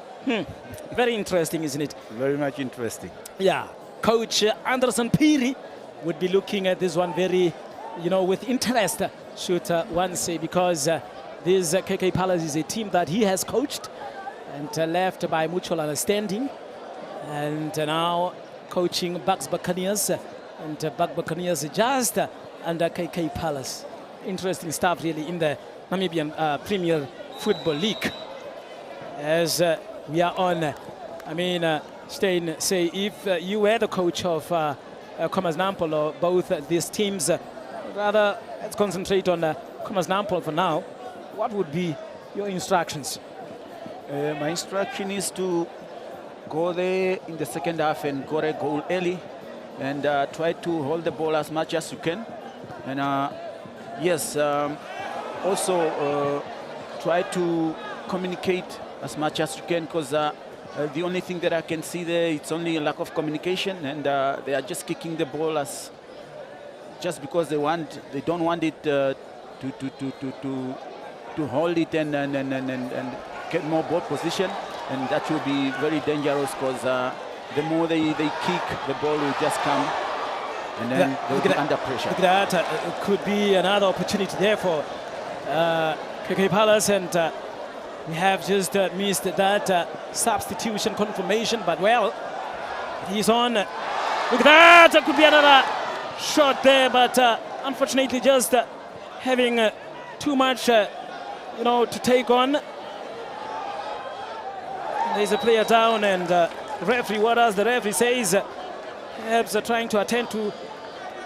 S1: Very interesting, isn't it?
S2: Very much interesting.
S1: Yeah, Coach Anderson Piri would be looking at this one very, with interest, should one say, because this KK Palace is a team that he has coached and left by mutual understanding, and now coaching Bucks Buccaneers, and Bucks Buccaneers just under KK Palace. Interesting stuff, really, in the Namibian Premier Football League. As we are on, Stein, say, if you were the coach of Khomas Nampol or both these teams, rather let's concentrate on Khomas Nampol for now, what would be your instructions?
S2: My instruction is to go there in the second half and get a goal early, and try to hold the ball as much as you can, and Yes, also try to communicate as much as you can, because the only thing that I can see there, it's only a lack of communication, and they are just kicking the ball as just because they don't want it to hold it and get more ball position, and that will be very dangerous, because the more they kick, the ball will just come, and then they'll be under pressure.
S1: Look at that. It could be another opportunity there for KK Palace, and we have just missed that substitution confirmation, but well, he's on. Look at that. That could be another shot there, but unfortunately just having too much to take on. There's a player down, and referee, what does the referee says? Perhaps trying to attend to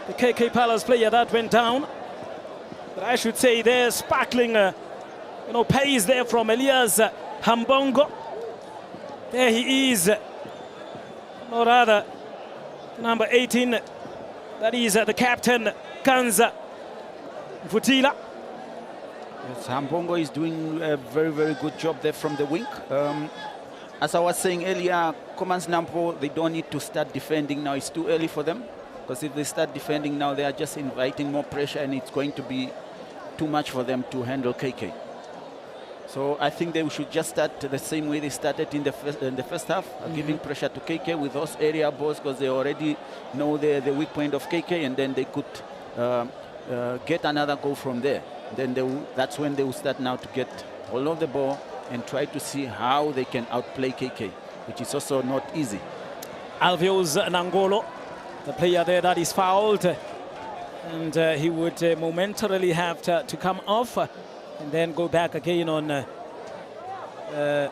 S1: the KK Palace player that went down. But I should say there's sparkling pace there from Elias Hambongo. There he is, or rather number 18, that is the captain, Kanza Futila.
S2: Yes, Hambongo is doing a very, very good job there from the wing. As I was saying earlier, Khomas Nampol, they don't need to start defending now. It's too early for them, because if they start defending now, they are just inviting more pressure, and it's going to be too much for them to handle KK. So I think they should just start the same way they started in the first half, giving pressure to KK with those area balls, because they already know the weak point of KK, and then they could get another goal from there. Then that's when they will start now to get hold of the ball and try to see how they can outplay KK, which is also not easy.
S1: Alveus Nangolo, the player there that is fouled, and he would momentarily have to come off and then go back again on the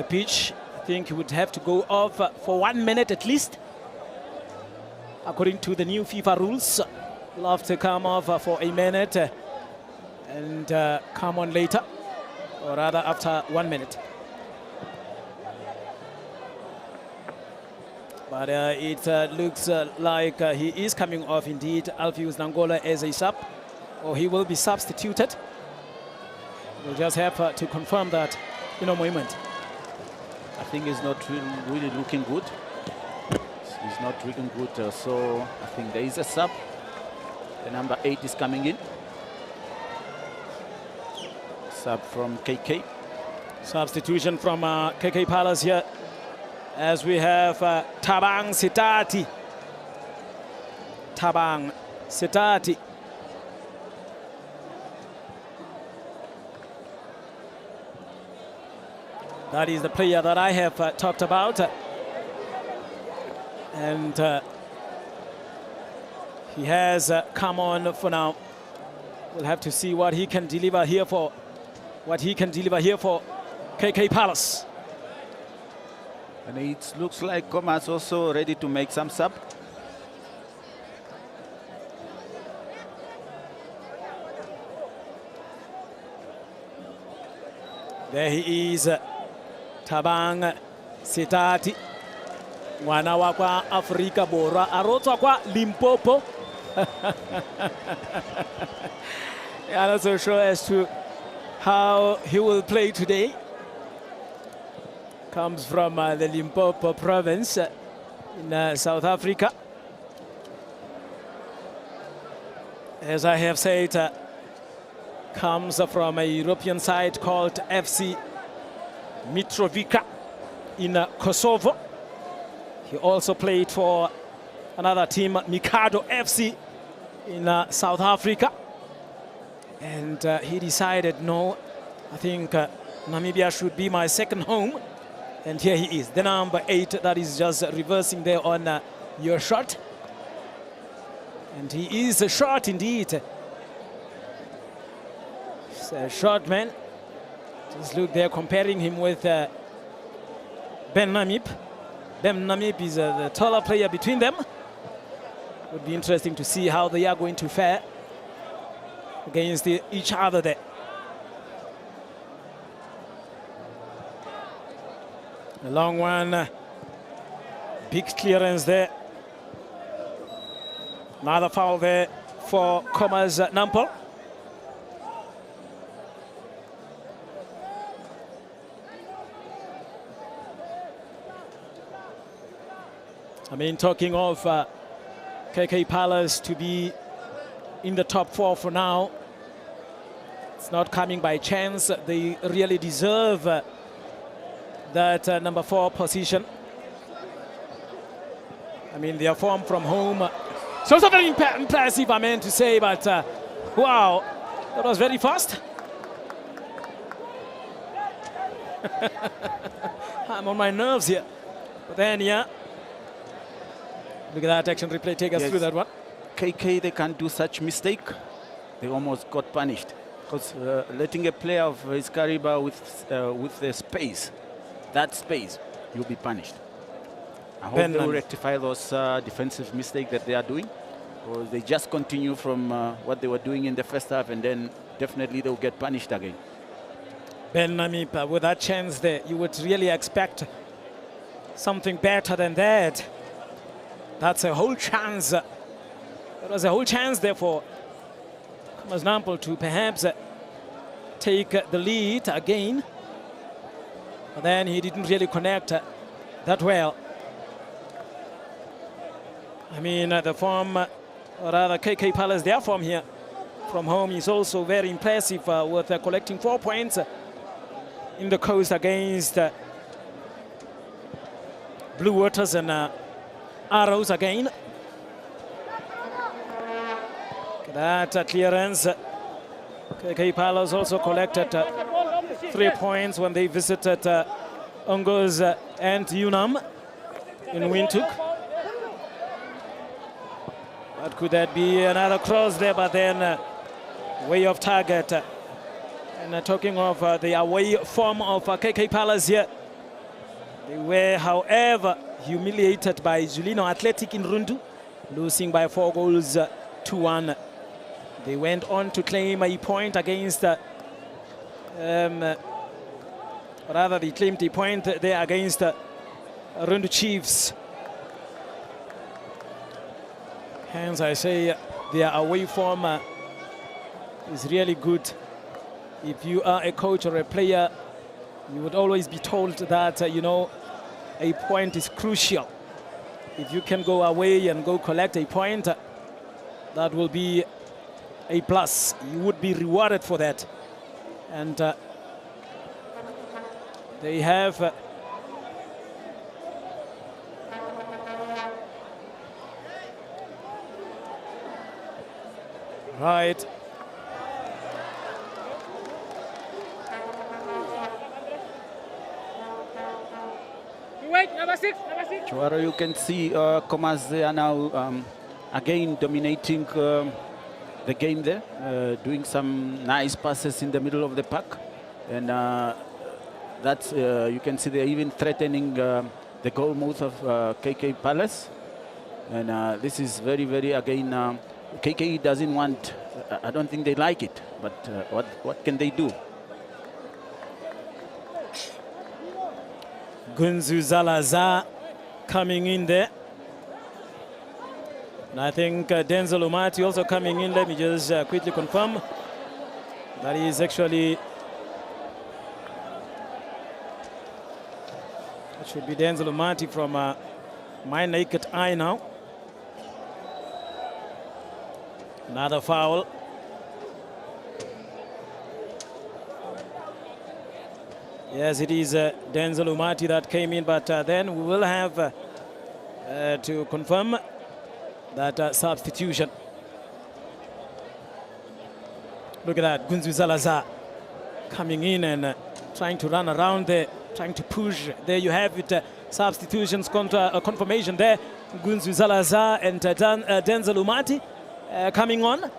S1: pitch. I think he would have to go off for 1 minute at least, according to the new FIFA rules. He'll have to come off for a minute and come on later, or rather after 1 minute. But it looks like he is coming off indeed, Alveus Nangola, as a sub, or he will be substituted. We'll just have to confirm that in a moment.
S2: I think he's not really looking good. He's not looking good, so I think there is a sub. The number 8 is coming in. Sub from KK.
S1: Substitution from KK Palace here, as we have Tabang Sitati. Tabang Sitati. That is the player that I have talked about. And he has come on for now. We'll have to see what he can deliver here for KK Palace.
S2: And it looks like Khomas also ready to make some sub.
S1: There he is, Tabang Sitati, mwana wa kwa Afrika Bora, arotwa kwa Limpopo. I'm not so sure as to how he will play today. Comes from the Limpopo province in South Africa. As I have said, comes from a European side called FC Mitrovica in Kosovo. He also played for another team, Mikado FC, in South Africa. And he decided, no, I think Namibia should be my second home. And here he is, the number 8 that is just reversing there on your shot. And he is a shot indeed. He's a short man. Just look there, comparing him with Ben Namib. Ben Namib is the taller player between them. Would be interesting to see how they are going to fare against each other there. A long one, big clearance there. Another foul there for Khomas Nampol. I mean, talking of KK Palace to be in the top 4 for now, it's not coming by chance. They really deserve that number 4 position. I mean, their form from home, it's also very impressive, I meant to say, but wow, that was very fast. I'm on my nerves here. But then, yeah, look at that action replay. Take us through that one.
S2: KK, they can't do such mistake. They almost got punished. Because letting a player of his caliber with the space, that space, you'll be punished. I hope they will rectify those defensive mistakes that they are doing. Or they just continue from what they were doing in the first half, and then definitely they'll get punished again.
S1: Ben Namipa, with that chance there, you would really expect something better than that. That's a whole chance. There was a whole chance there for Khomas Nampol to perhaps take the lead again. But then he didn't really connect that well. I mean, the form, or rather KK Palace, their form here from home is also very impressive with collecting 4 points in the coast against Blue Waters and Arrows again. That clearance. KK Palace also collected 3 points when they visited Ongos and Unam in Windhoek. But could that be another cross there, but then way off target. And talking of the away form of KK Palace here, they were, however, humiliated by Julino Athletic in Rundu, losing by 4 goals to 1. They went on to claim a point against, rather they claimed a point there against Rundu Chiefs. Hence I say their away form is really good. If you are a coach or a player, you would always be told that, you know, a point is crucial. If you can go away and go collect a point, that will be a plus. You would be rewarded for that. And they have right.
S4: Wait, number 6.
S2: Chuaro, you can see Khomas, they are now again dominating the game there, doing some nice passes in the middle of the park. And that's, you can see they're even threatening the goal mouth of KK Palace. And this is very, very, again, KK doesn't want, I don't think they like it, but what can they do?
S1: Gunzu Zalaza coming in there. And I think Denzel Umati also coming in. Let me just quickly confirm. That is actually, it should be Denzel Umati from my naked eye now. Another foul. Yes, it is Denzel Umati that came in, but then we will have to confirm that substitution. Look at that, Gunzu Zalaza coming in and trying to run around there, trying to push. There you have it, substitutions, confirmation there. Gunzu Zalaza and Denzel Umati coming on.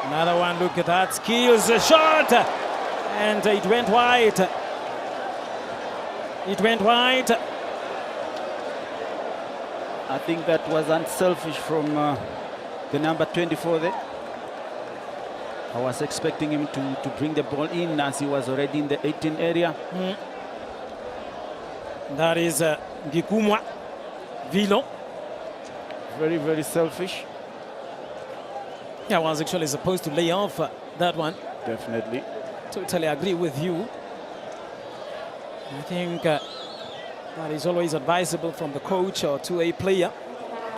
S1: Another one, look at that, skills shot, and it went wide. It went wide.
S2: I think that was unselfish from the number 24 there. I was expecting him to bring the ball in as he was already in the 18 area.
S1: That is Gikumwa Vilo.
S2: Very, very selfish.
S1: Yeah, I was actually supposed to lay off that one.
S2: Definitely.
S1: Totally agree with you. I think that is always advisable from the coach or to a player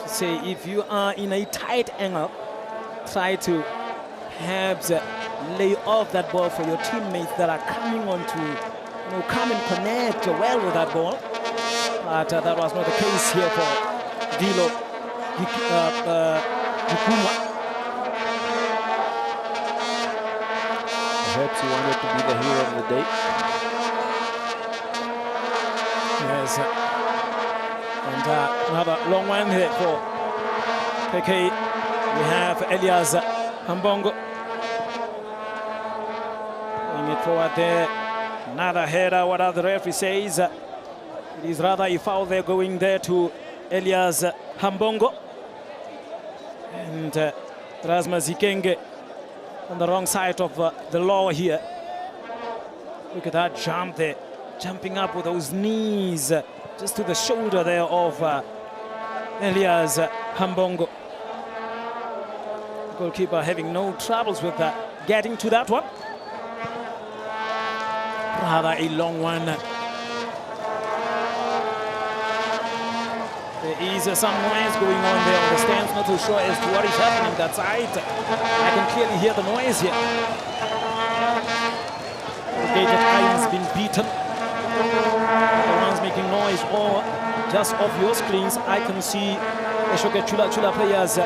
S1: to say if you are in a tight angle, try to perhaps lay off that ball for your teammates that are coming on to come and connect well with that ball. But that was not the case here for Dilo Hikuma.
S2: Perhaps he wanted to be the hero of the day.
S1: Yes. And another long one here for KK. We have Elias Hambongo. Bring it forward there. Another header. What the referee says? It is rather a foul there going there to Elias Hambongo. And Rasmus Ikenge on the wrong side of the law here. Look at that jump there. Jumping up with those knees just to the shoulder there of Elias Hambongo. Goalkeeper having no troubles with getting to that one. Rather a long one. There is some noise going on there on the stands. Not too sure as to what is happening that side. I can clearly hear the noise here. The gated iron's been beaten. The ones making noise or just off your screens, I can see the Oshakati Chula players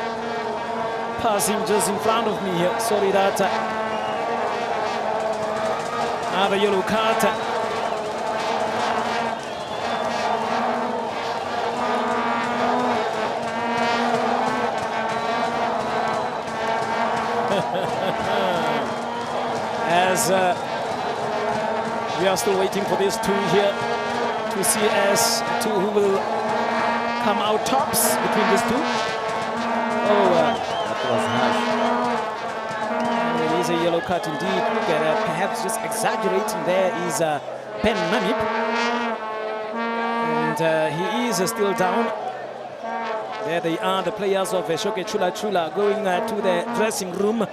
S1: passing just in front of me here. Sorry that another yellow card. As we are still waiting for these two here to see as to who will come out tops between these two. Oh,
S2: that was harsh.
S1: It is a yellow card indeed. Look at that. Perhaps just exaggerating there is Ben Namip. And he is still down. There they are, the players of Oshakati Chula going to the dressing room,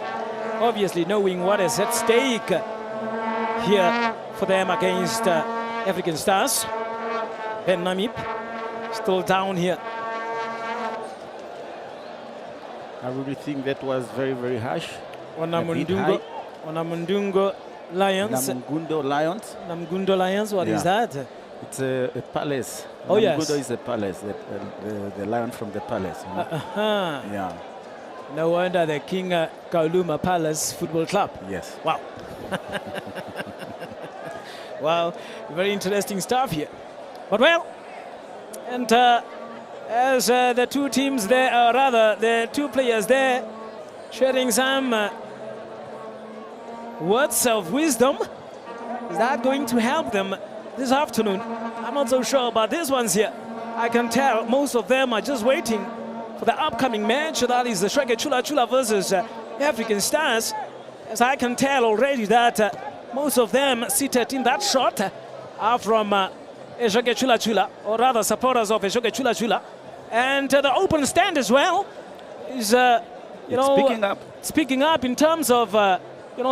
S1: obviously knowing what is at stake here for them against African Stars. Ben Namip still down here.
S2: I really think that was very, very harsh.
S1: Onamundungo Lions.
S2: Namgundo Lions.
S1: Namgundo Lions, what is that?
S2: It's a palace.
S1: Oh, yes.
S2: Namgundo is a palace, the lion from the palace. You know? Yeah.
S1: No wonder the King Kauluma Palace Football Club.
S2: Yes.
S1: Wow. Wow, very interesting stuff here. But well, and as the two teams there, rather the two players there, sharing some words of wisdom, is that going to help them this afternoon? I'm not so sure about these ones here. I can tell most of them are just waiting for the upcoming match, that is the Oshakati Chula versus African Stars. As I can tell already that most of them seated in that shot are from Oshakati Chula, or rather supporters of Oshakati Chula. And the open stand as well is, speaking up in terms of,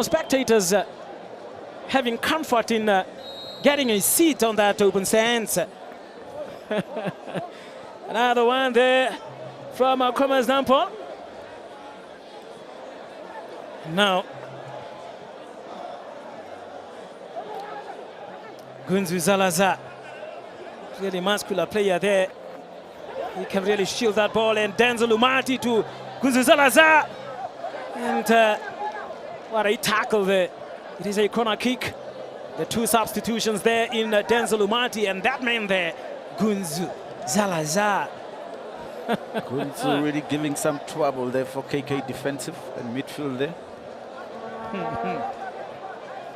S1: spectators having comfort in getting a seat on that open stand. Another one there from Khomas Nampol. Now, Gunzu Zalazar, really muscular player there. He can really shield that ball, and Denzel Umati to Gunzu Zalazar. And what a tackle there. It is a corner kick. The two substitutions there in Denzel Umati, and that man there, Gunzu Zalazar.
S2: Gunzu really giving some trouble there for KK defensive and midfield there.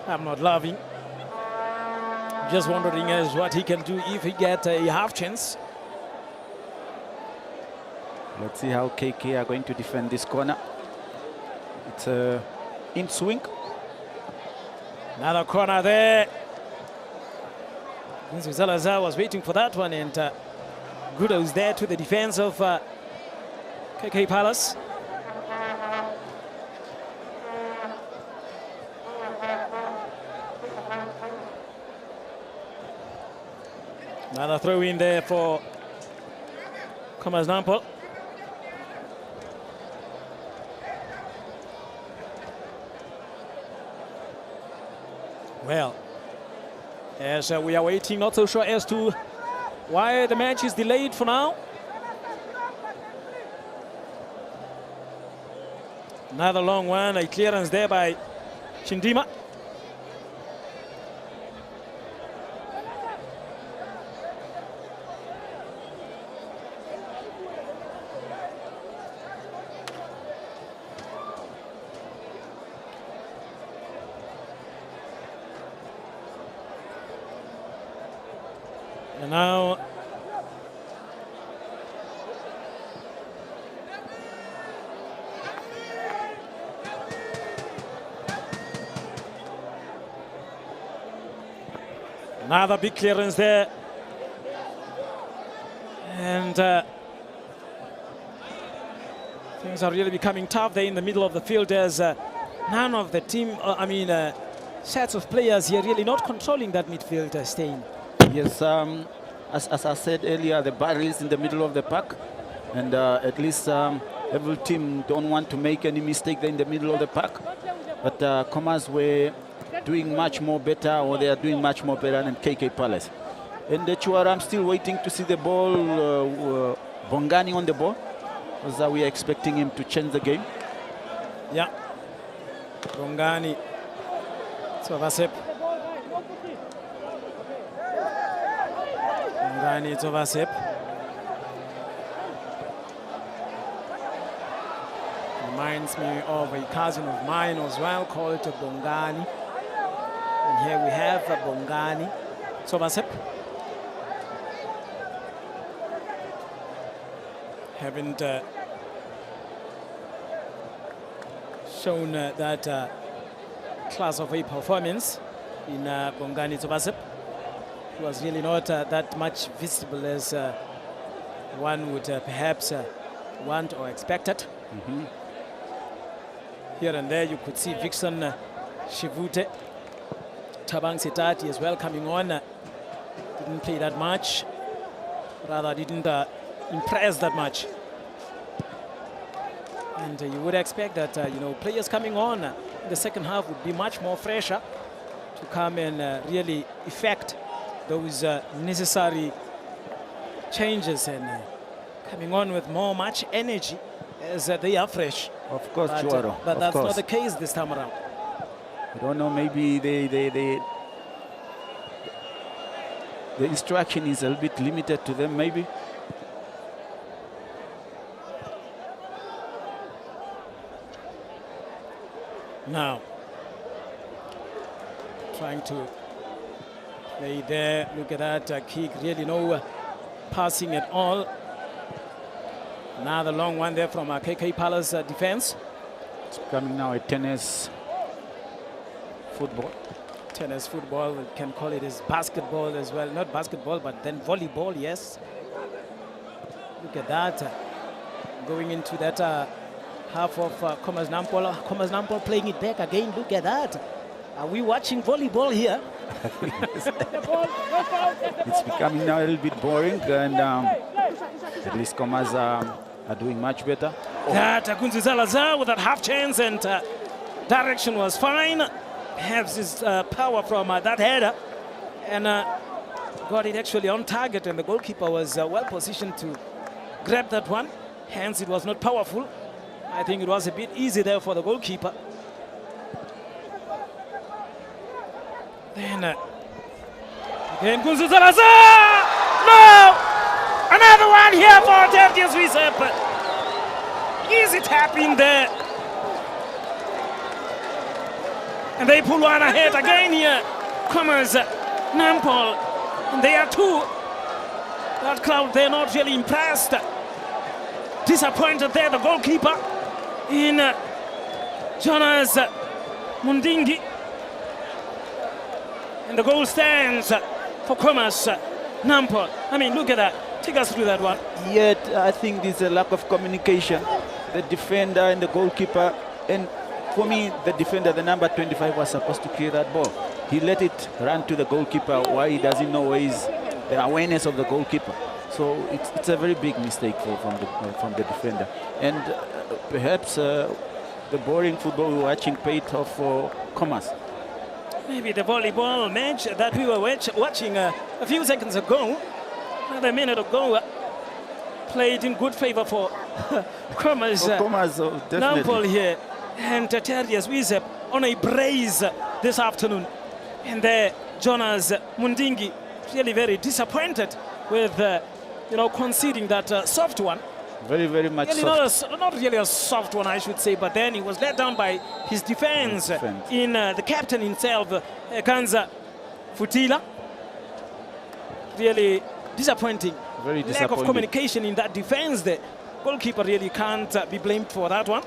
S1: I'm not loving. Just wondering as what he can do if he gets a half chance.
S2: Let's see how KK are going to defend this corner. It's in swing.
S1: Another corner there. Zalazar was waiting for that one, and kudos there to the defense of KK Palace. Another throw in there for Khomas Nampol. Well, as we are waiting, not so sure as to why the match is delayed for now. Another long one, a clearance there by Chindima. And now another big clearance there. And things are really becoming tough there in the middle of the field as none of the team, sets of players here really not controlling that midfield staying.
S2: Yes, as I said earlier, the barrel is in the middle of the pack, and at least every team don't want to make any mistake there in the middle of the pack. But Khomas were doing much more better, or they are doing much more better than KK Palace. And the Chuara, I'm still waiting to see the ball, Bongani on the ball, because we are expecting him to change the game.
S1: Yeah, Bongani, so that's it. Bongani Tovasep. Reminds me of a cousin of mine as well called Bongani. And here we have Bongani Tovasep. Haven't shown that class of a performance in Bongani Tovasep. It was really not that much visible as one would perhaps want or expected. Here and there you could see Vixen Shivute, Tabang Sitati as well coming on. Didn't play that much, rather didn't impress that much. And you would expect that players coming on in the second half would be much more fresher to come and really effect those necessary changes and coming on with much energy as they are fresh.
S2: Of course, Chuaro.
S1: But that's not the case this time around.
S2: I don't know, maybe the instruction is a little bit limited to them, maybe.
S1: Now, trying to play there. Look at that kick, really no passing at all. Another long one there from KK Palace defense.
S2: It's becoming now a tennis football.
S1: Tennis football, we can call it as basketball as well. Not basketball, but then volleyball, yes. Look at that. Going into that half of Khomas Nampol. Khomas Nampol playing it back again. Look at that. Are we watching volleyball here?
S2: It's becoming now a little bit boring, and at least Khomas are doing much better.
S1: That Akunzi Salazar with that half chance, and direction was fine. Has his power from that header, and got it actually on target, and the goalkeeper was well positioned to grab that one. Hence, it was not powerful. I think it was a bit easy there for the goalkeeper. Then Kunzu Salazar! No! Another one here for Tertius Recep. Easy tap in there. And they pull one ahead again here. Khomas Nampol. And they are two. That crowd, they're not really impressed. Disappointed there, the goalkeeper in Jonas Mundingi. And the goal stands for Khomas Nampol. I mean, look at that. Take us through that one.
S2: Yet, I think there's a lack of communication. The defender and the goalkeeper. And for me, the defender, the number 25, was supposed to clear that ball. He let it run to the goalkeeper. Why he doesn't know where he's the awareness of the goalkeeper. So it's a very big mistake from the defender. And perhaps the boring football we were watching paid off for Khomas.
S1: Maybe the volleyball match that we were watching a few seconds ago, another minute ago, played in good favor for Khomas Nampol here. And Terriers Wizep on a brace this afternoon. And there, Jonas Mundingi really very disappointed with, conceding that soft one.
S2: Very, very much
S1: really
S2: soft.
S1: Not really a soft one, I should say, but then he was let down by his defense. In the captain himself, Kanza Futila. Really disappointing.
S2: Very disappointing.
S1: Lack of communication in that defense. The goalkeeper really can't be blamed for that one.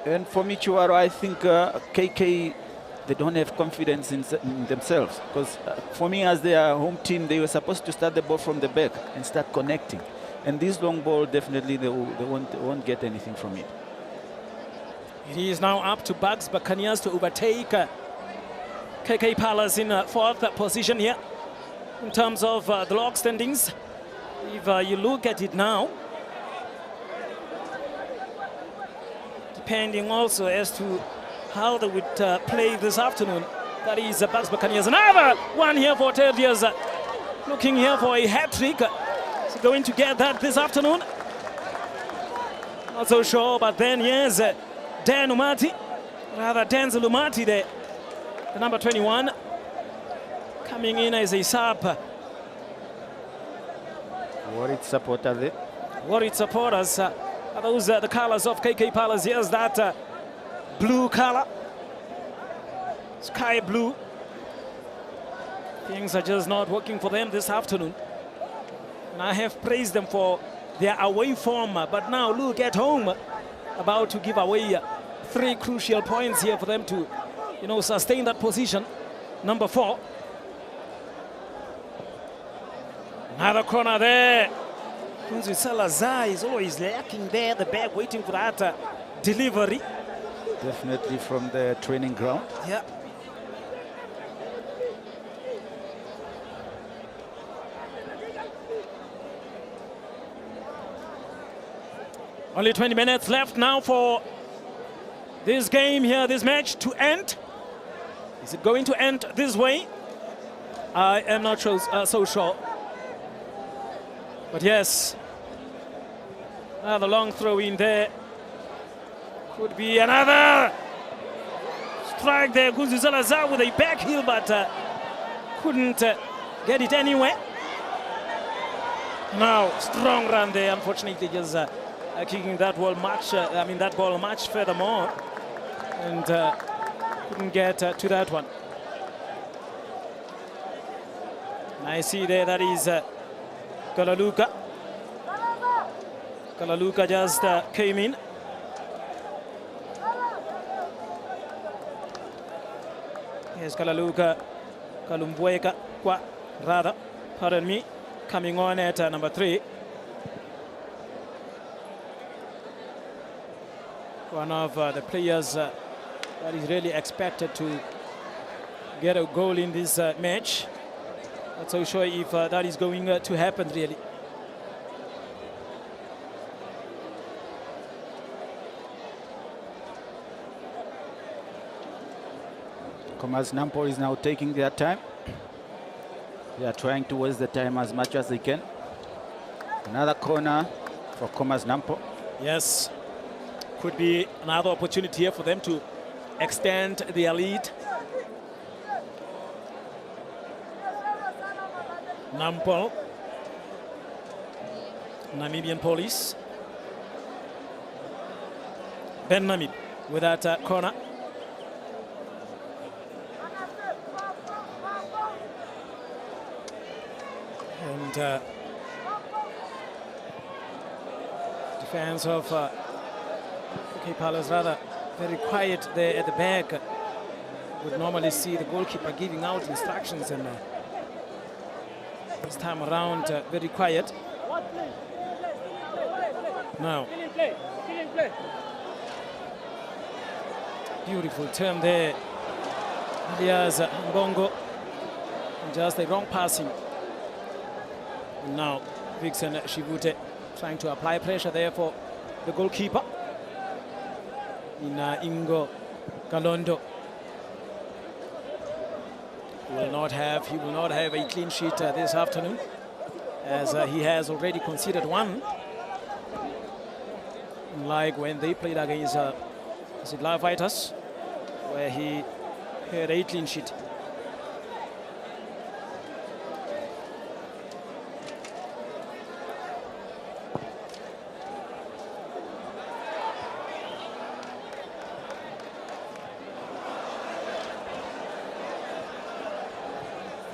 S2: And for Michuaro, I think KK, they don't have confidence in themselves. Because for me, as their home team, they were supposed to start the ball from the back and start connecting. And this long ball, definitely, they won't get anything from it.
S1: It is now up to Bugs Buccaneers to overtake KK Palace in fourth position here in terms of the log standings. If you look at it now, depending also as to how they would play this afternoon. That is Bugs Buccaneers. Another one here for Terriers, looking here for a hat-trick. So going to get that this afternoon. Not so sure, but then yes, Dan Umati, rather Denzel Umati there, the number 21, coming in as a sub.
S2: Worried supporter there.
S1: Worried supporters. Those are the colors of KK Palace. Here's that blue color, sky blue. Things are just not working for them this afternoon. And I have praised them for their away form, but now look at home, about to give away 3 crucial points here for them to, sustain that position. Number 4. Another corner there. Kunzi Salazar is always lacking there at the back, waiting for that delivery.
S2: Definitely from the training ground.
S1: Yeah. Only 20 minutes left now for this game here, this match to end. Is it going to end this way? I am not so sure. But yes, another long throw in there. Could be another strike there. Guzi Salazar with a back heel, but couldn't get it anywhere. Now, strong run there. Unfortunately, just kicking that ball much furthermore, and couldn't get to that one. And I see there that is Kalaluka. Kalaluka just came in. Yes, Kalaluka, Kalumbweka, rather, pardon me, coming on at number 3. One of the players that is really expected to get a goal in this match. Not so sure if that is going to happen really.
S2: Khomas Nampol is now taking their time. They are trying to waste the time as much as they can. Another corner for Khomas Nampol.
S1: Yes, could be another opportunity here for them to extend their lead. Nampol, Namibian police. Ben Namib with that corner. And defense of KK Palace rather very quiet there at the back. Would normally see the goalkeeper giving out instructions, and this time around very quiet. Now, beautiful turn there. Elias Mbongo Just a wrong passing. Now, Vixen Shivute trying to apply pressure there for the goalkeeper. In Ingo Galondo. He will not have a clean sheet this afternoon, as he has already conceded one. Like when they played against Live Fighters, where he had a clean sheet.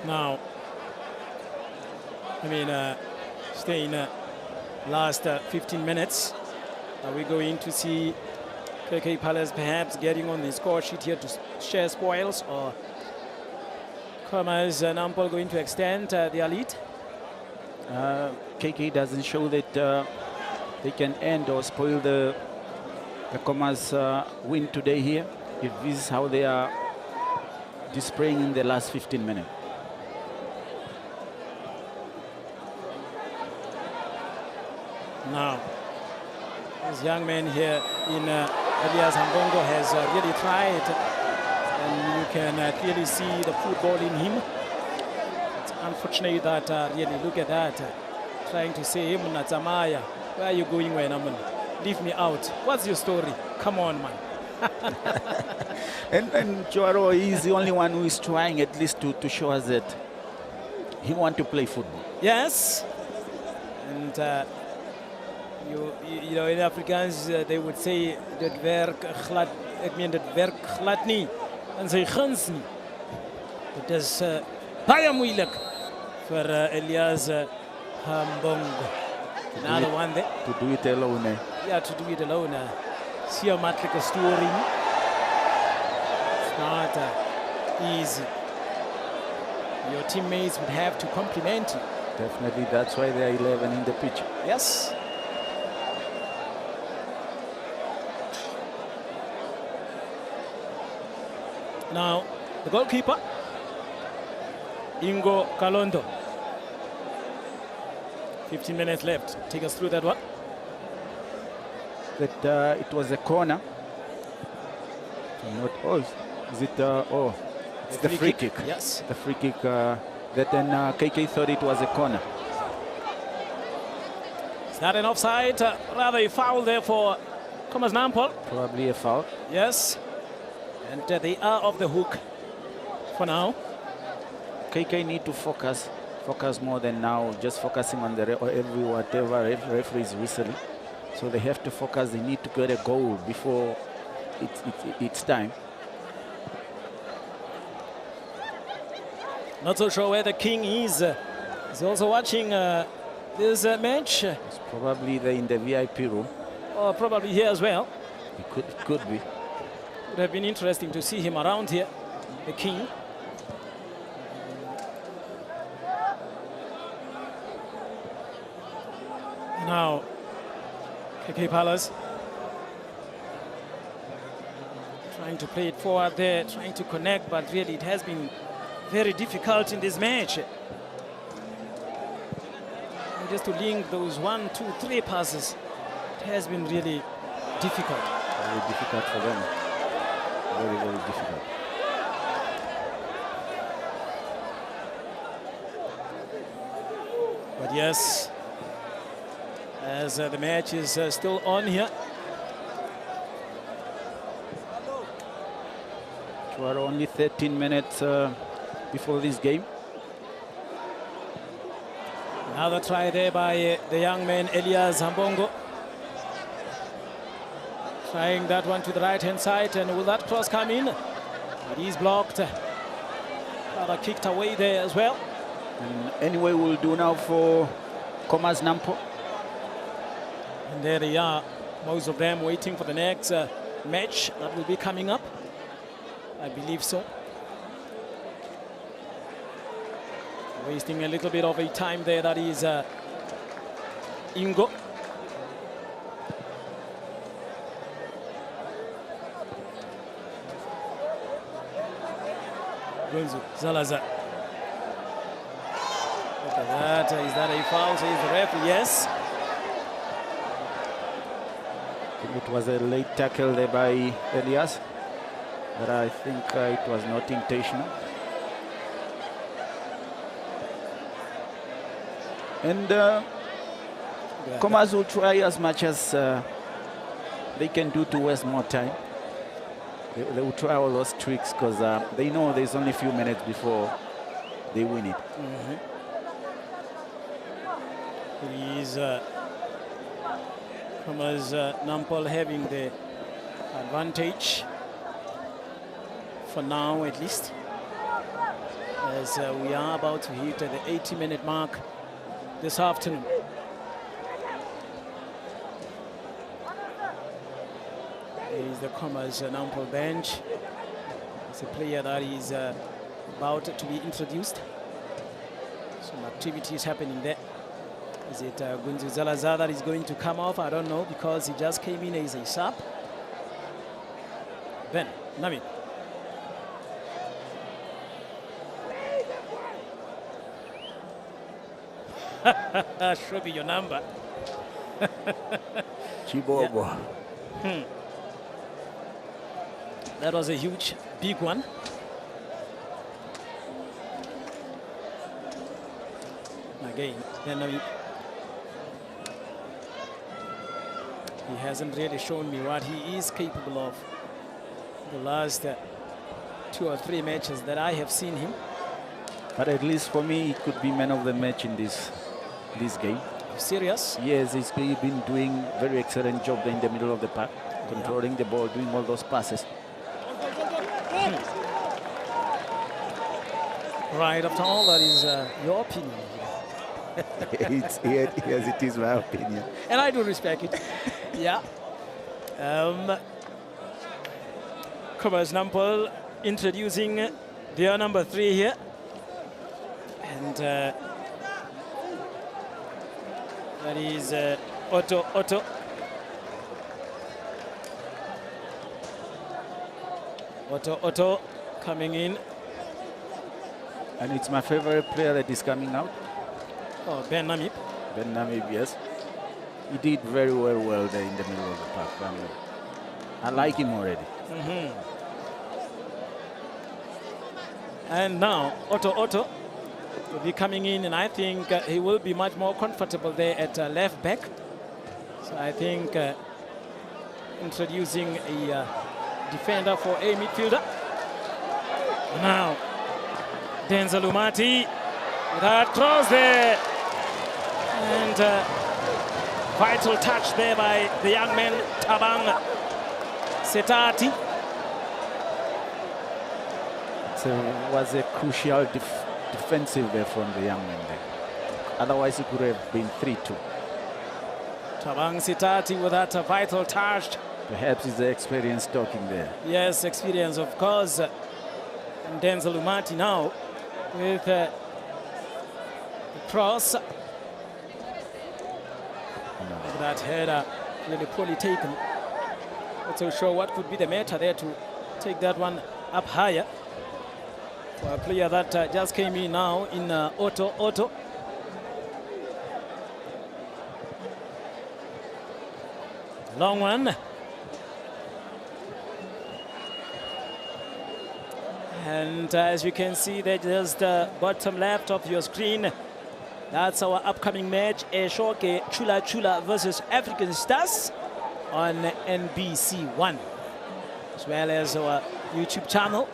S1: Now, I mean, staying last 15 minutes. Are we going to see KK Palace perhaps getting on the score sheet here to share spoils, or Khomas Nampol going to extend their lead?
S2: KK doesn't show that they can end or spoil the Khomas win today here, if this is how they are displaying in the last 15 minutes.
S1: Now, this young man here in Elias Hambongo has really tried, and you can clearly see the football in him. It's unfortunate that really, look at that, trying to say, "Hey, Munatsamaya, where are you going, Wenamun? Leave me out. What's your story? Come on, man."
S2: And Joaro is the only one who is trying at least to show us that he wants to play football.
S1: Yes, and you know, in Afrikaans they would say dat werk glad, ek meen dit werk glad nie en sy guns nie. Dit is baie moeilik vir Elias Hambongo. Another one there.
S2: To do it alone.
S1: Yeah, to do it alone. See a maklike story. It's not easy. Your teammates would have to compliment you.
S2: Definitely, that's why they are 11 in the pitch.
S1: Yes. Now, the goalkeeper, Ingo Galondo. 15 minutes left. Take us through that one.
S2: That it was a corner. Not, oh, is it? Oh, it's the free kick.
S1: Yes.
S2: The free kick. That then KK thought it was a corner.
S1: Is that an offside? Rather a foul there for Khomas Nampol.
S2: Probably a foul.
S1: Yes. And they are off the hook for now.
S2: KK need to focus more than now, just focusing on the whatever referee is whistling. So they have to focus. They need to get a goal before it's time.
S1: Not so sure where the king is. He's also watching this match.
S2: It's probably in the VIP room.
S1: Or probably here as well.
S2: It could be.
S1: Would have been interesting to see him around here, the king. Now, KK Palace trying to play it forward there, trying to connect, but really it has been very difficult in this match. And just to link those 1, 2, 3 passes, it has been really difficult.
S2: Very difficult for them. Very, very difficult.
S1: But yes, as the match is still on here.
S2: We are only 13 minutes before this game.
S1: Another try there by the young man Elias Hambongo. Trying that one to the right-hand side, and will that cross come in? It is blocked. Rather kicked away there as well.
S2: And anyway, we'll do now for Khomas Nampol.
S1: And there they are, most of them waiting for the next match that will be coming up. I believe so. Wasting a little bit of a time there, that is Ingo. Gonzo Zalazar. Is that a foul? Says the referee, yes.
S2: It was a late tackle there by Elias, but I think it was not intentional. And Khomas will try as much as they can do to waste more time. They will try all those tricks because they know there's only a few minutes before they win it.
S1: It is Khomas Nampol having the advantage for now, at least, as we are about to hit the 80-minute mark this afternoon. Here is the Khomas Nampol bench. It's a player that is about to be introduced. Some activities happening there. Is it Gunzu Zalazar that is going to come off? I don't know, because he just came in as a sub. Ben Nami. Show me your number.
S2: Chibobo.
S1: Yeah. That was a huge, big one. Again, then he hasn't really shown me what he is capable of the last 2 or 3 matches that I have seen him.
S2: But at least for me, he could be man of the match in this game.
S1: Serious?
S2: Yes, he's been doing very excellent job in the middle of the park, controlling the ball, doing all those passes.
S1: Right, after all, that is your opinion.
S2: Yes, it is my opinion.
S1: And I do respect it. Yeah. Khomas Nampol introducing their number 3 here. And that is Otto. Otto coming in.
S2: And it's my favorite player that is coming out.
S1: Oh, Ben Namib.
S2: Ben Namib, yes. He did very well there in the middle of the park. I like him already.
S1: And now Otto will be coming in, and I think he will be much more comfortable there at left back. So I think introducing a defender for a midfielder. Now Denzel Umati with that cross there, and vital touch there by the young man Thabang Setati.
S2: So it was a crucial defensive there from the young man there. Otherwise it could have been 3-2.
S1: Thabang Setati with that vital touch.
S2: Perhaps it's the experience talking there.
S1: Yes, experience, of course. And Denzel Umati now with the cross. That header really poorly taken. Not so sure what could be the matter there to take that one up higher. For a player that just came in now in Otto. Long one. And as you can see, that is the bottom left of your screen. That's our upcoming match, Eshoke Chula Chula versus African Stars on NBC 1, as well as our YouTube channel.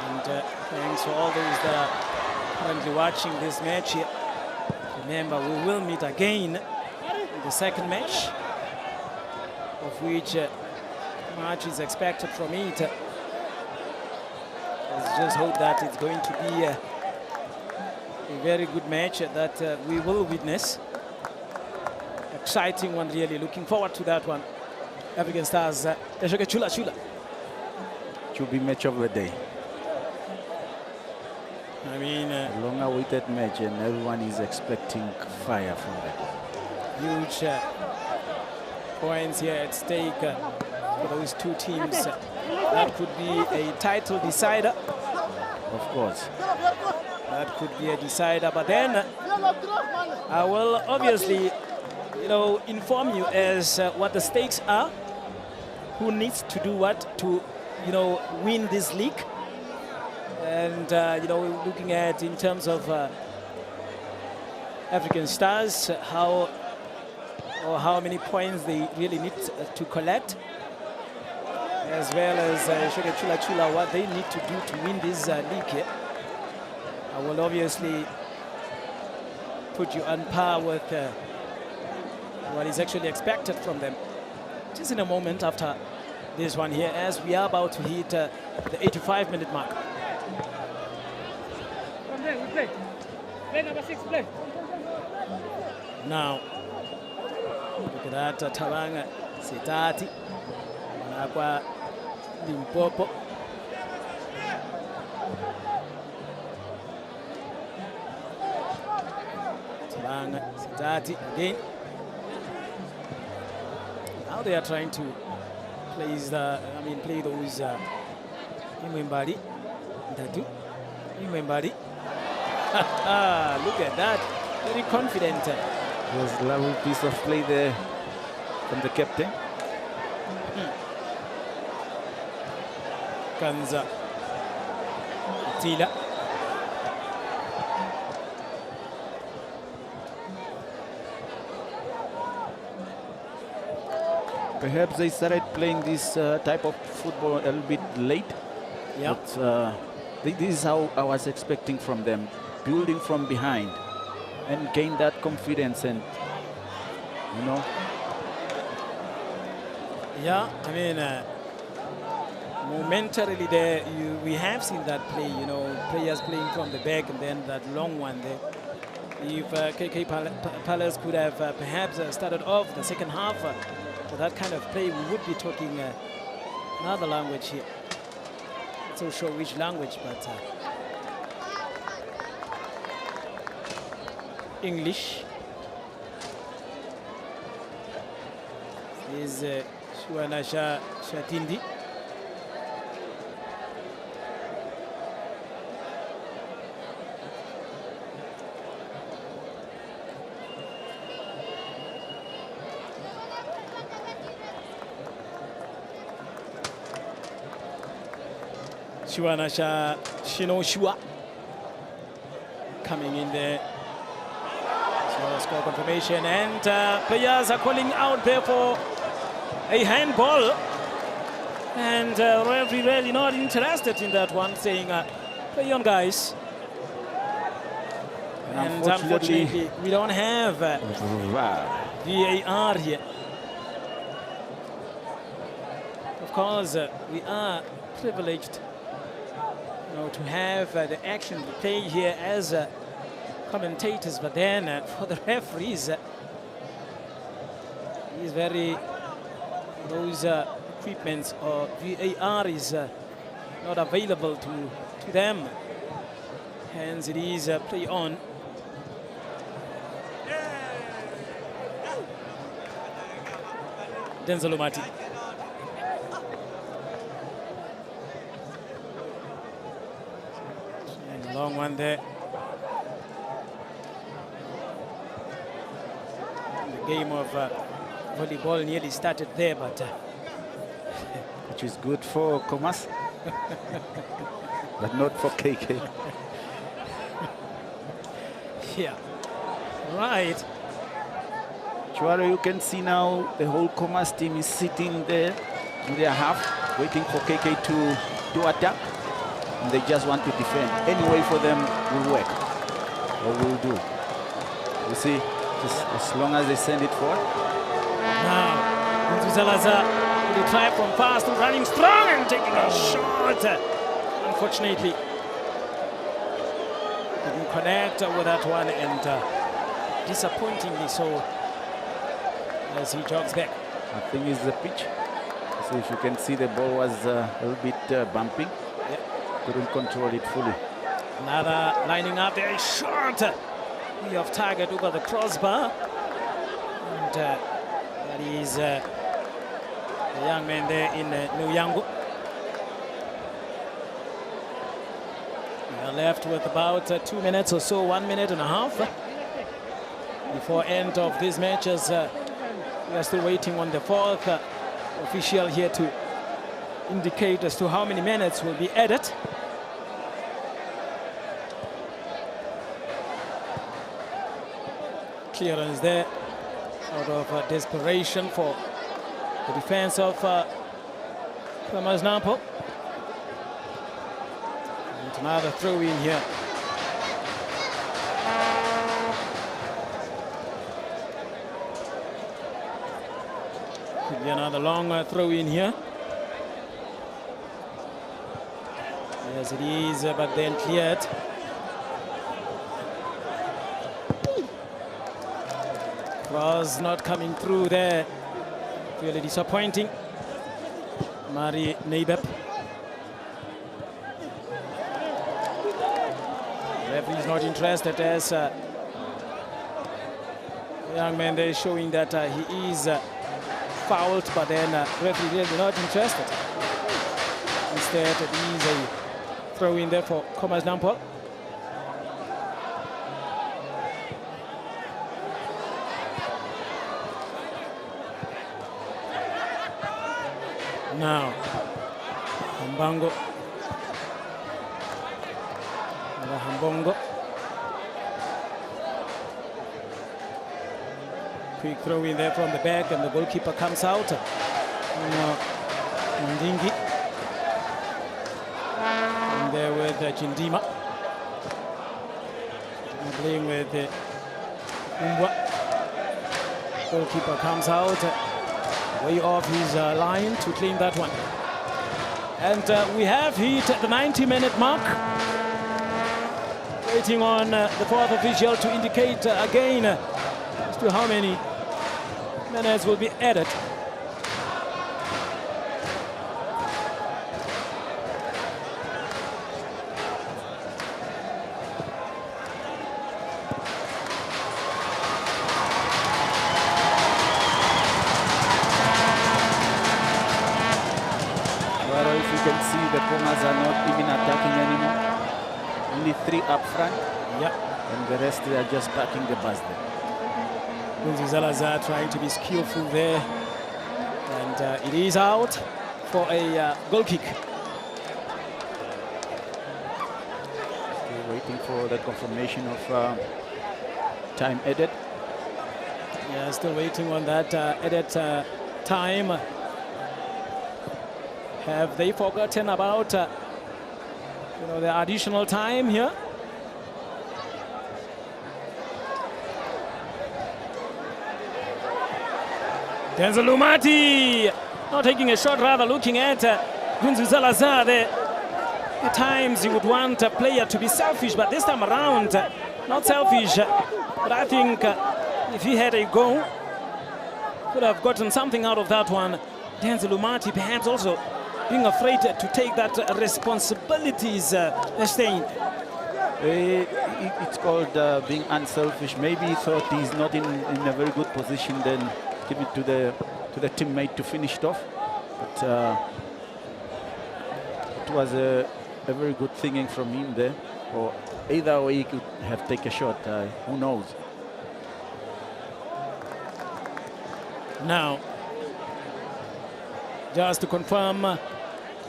S1: And thanks for all those that are currently watching this match here. Remember, we will meet again in the second match, of which much is expected from it. Let's just hope that it's going to be a very good match that we will witness. Exciting one, really. Looking forward to that one. African Stars, Eshoke Chula Chula.
S2: Should be match of the day.
S1: I mean,
S2: a long-awaited match, and everyone is expecting fire from that.
S1: Huge points here at stake for those two teams. That could be a title decider.
S2: Of course.
S1: That could be a decider, but then I will obviously, inform you as what the stakes are, who needs to do what to, win this league. And, looking at in terms of African Stars, how many points they really need to collect, as well as Chula Chula, what they need to do to win this league here. I will obviously put you on par with what is actually expected from them. Just in a moment after this one here, as we are about to hit the 85-minute mark.
S4: From there, we play. Play number 6, play.
S1: Now, look at that, Tabanga, Setati, Managua, Limpopo. Setati again. Now they are trying to play those Imwembadi, Dadu, Imwembadi. Look at that, very confident.
S2: There's a lovely piece of play there from the captain.
S1: Kanza, Tila.
S2: Perhaps they started playing this type of football a little bit late.
S1: Yeah.
S2: But this is how I was expecting from them, building from behind and gain that confidence and,
S1: Yeah, I mean, momentarily there, we have seen that play, players playing from the back and then that long one there. If KK Palace could have perhaps started off the second half for that kind of play, we would be talking another language here. Not so sure which language, but English. Is Shuana Shatindi. Shuana Shino Shua coming in there. So score confirmation, and players are calling out there for a handball, and referee really not interested in that one, saying play on, guys. And unfortunately we don't have VAR here. Of course we are privileged to have the action play here as commentators, but then for the referees is very, those equipments or VAR is not available to them, hence it is play on. Denzel Omati. And long one there. The game of volleyball nearly started there, but
S2: which is good for Khomas, but not for KK.
S1: Yeah, right.
S2: Chuaro, you can see now the whole Khomas team is sitting there in their half, waiting for KK to attack. And they just want to defend. Any way for them will work, or will do. You see, just as long as they send it forward.
S1: Now, into Salazar, they try from fast and running strong and taking a shot. Unfortunately, didn't connect with that one, and disappointingly so, as he jogs back.
S2: I think it's the pitch. So if you can see, the ball was a little bit bumping.
S1: Yep.
S2: Couldn't control it fully.
S1: Another lining up very short. Way off target over the crossbar. And that is the young man there in Nuyango. We are left with about 2 minutes or so, 1 minute and a half before end of these matches. We are still waiting on the fourth official here to indicate as to how many minutes will be added. Clearance there out of desperation for the defense of Khomas Nampol. And another throw in here. Could be another long throw in here. Yes, it is, but then cleared. Cross not coming through there. Really disappointing. Mari Neibep. Referee is not interested as the young man there is showing that he is fouled, but then referee really not interested. Instead, it is a throw in there for Khomas Nampol. Now, Hambongo. Hambongo. Quick throw in there from the back, and the goalkeeper comes out. Ndingi. And there with Chindima. Playing with Umbwa. Goalkeeper comes out. Way off his line to claim that one. And we have hit the 90-minute mark. Waiting on the fourth official to indicate again as to how many minutes will be added.
S2: The Khomas are not even attacking anymore. Only 3 up front.
S1: Yeah.
S2: And the rest they are just parking the bus there.
S1: Zalazar trying to be skillful there. And it is out for a goal kick.
S2: Still waiting for the confirmation of time added.
S1: Yeah, still waiting on that added time. Have they forgotten about the additional time here? Denzel Lumati not taking a shot, rather looking at Gunzu Zalazar there. At times you would want a player to be selfish, but this time around, not selfish. But I think if he had a goal, could have gotten something out of that one. Denzel Lumati perhaps also being afraid to take that responsibilities, Stein.
S2: It's called being unselfish. Maybe he thought he's not in a very good position, then give it to the teammate to finish it off. But it was a very good thinking from him there. Or either way, he could have taken a shot. Who knows?
S1: Now, just to confirm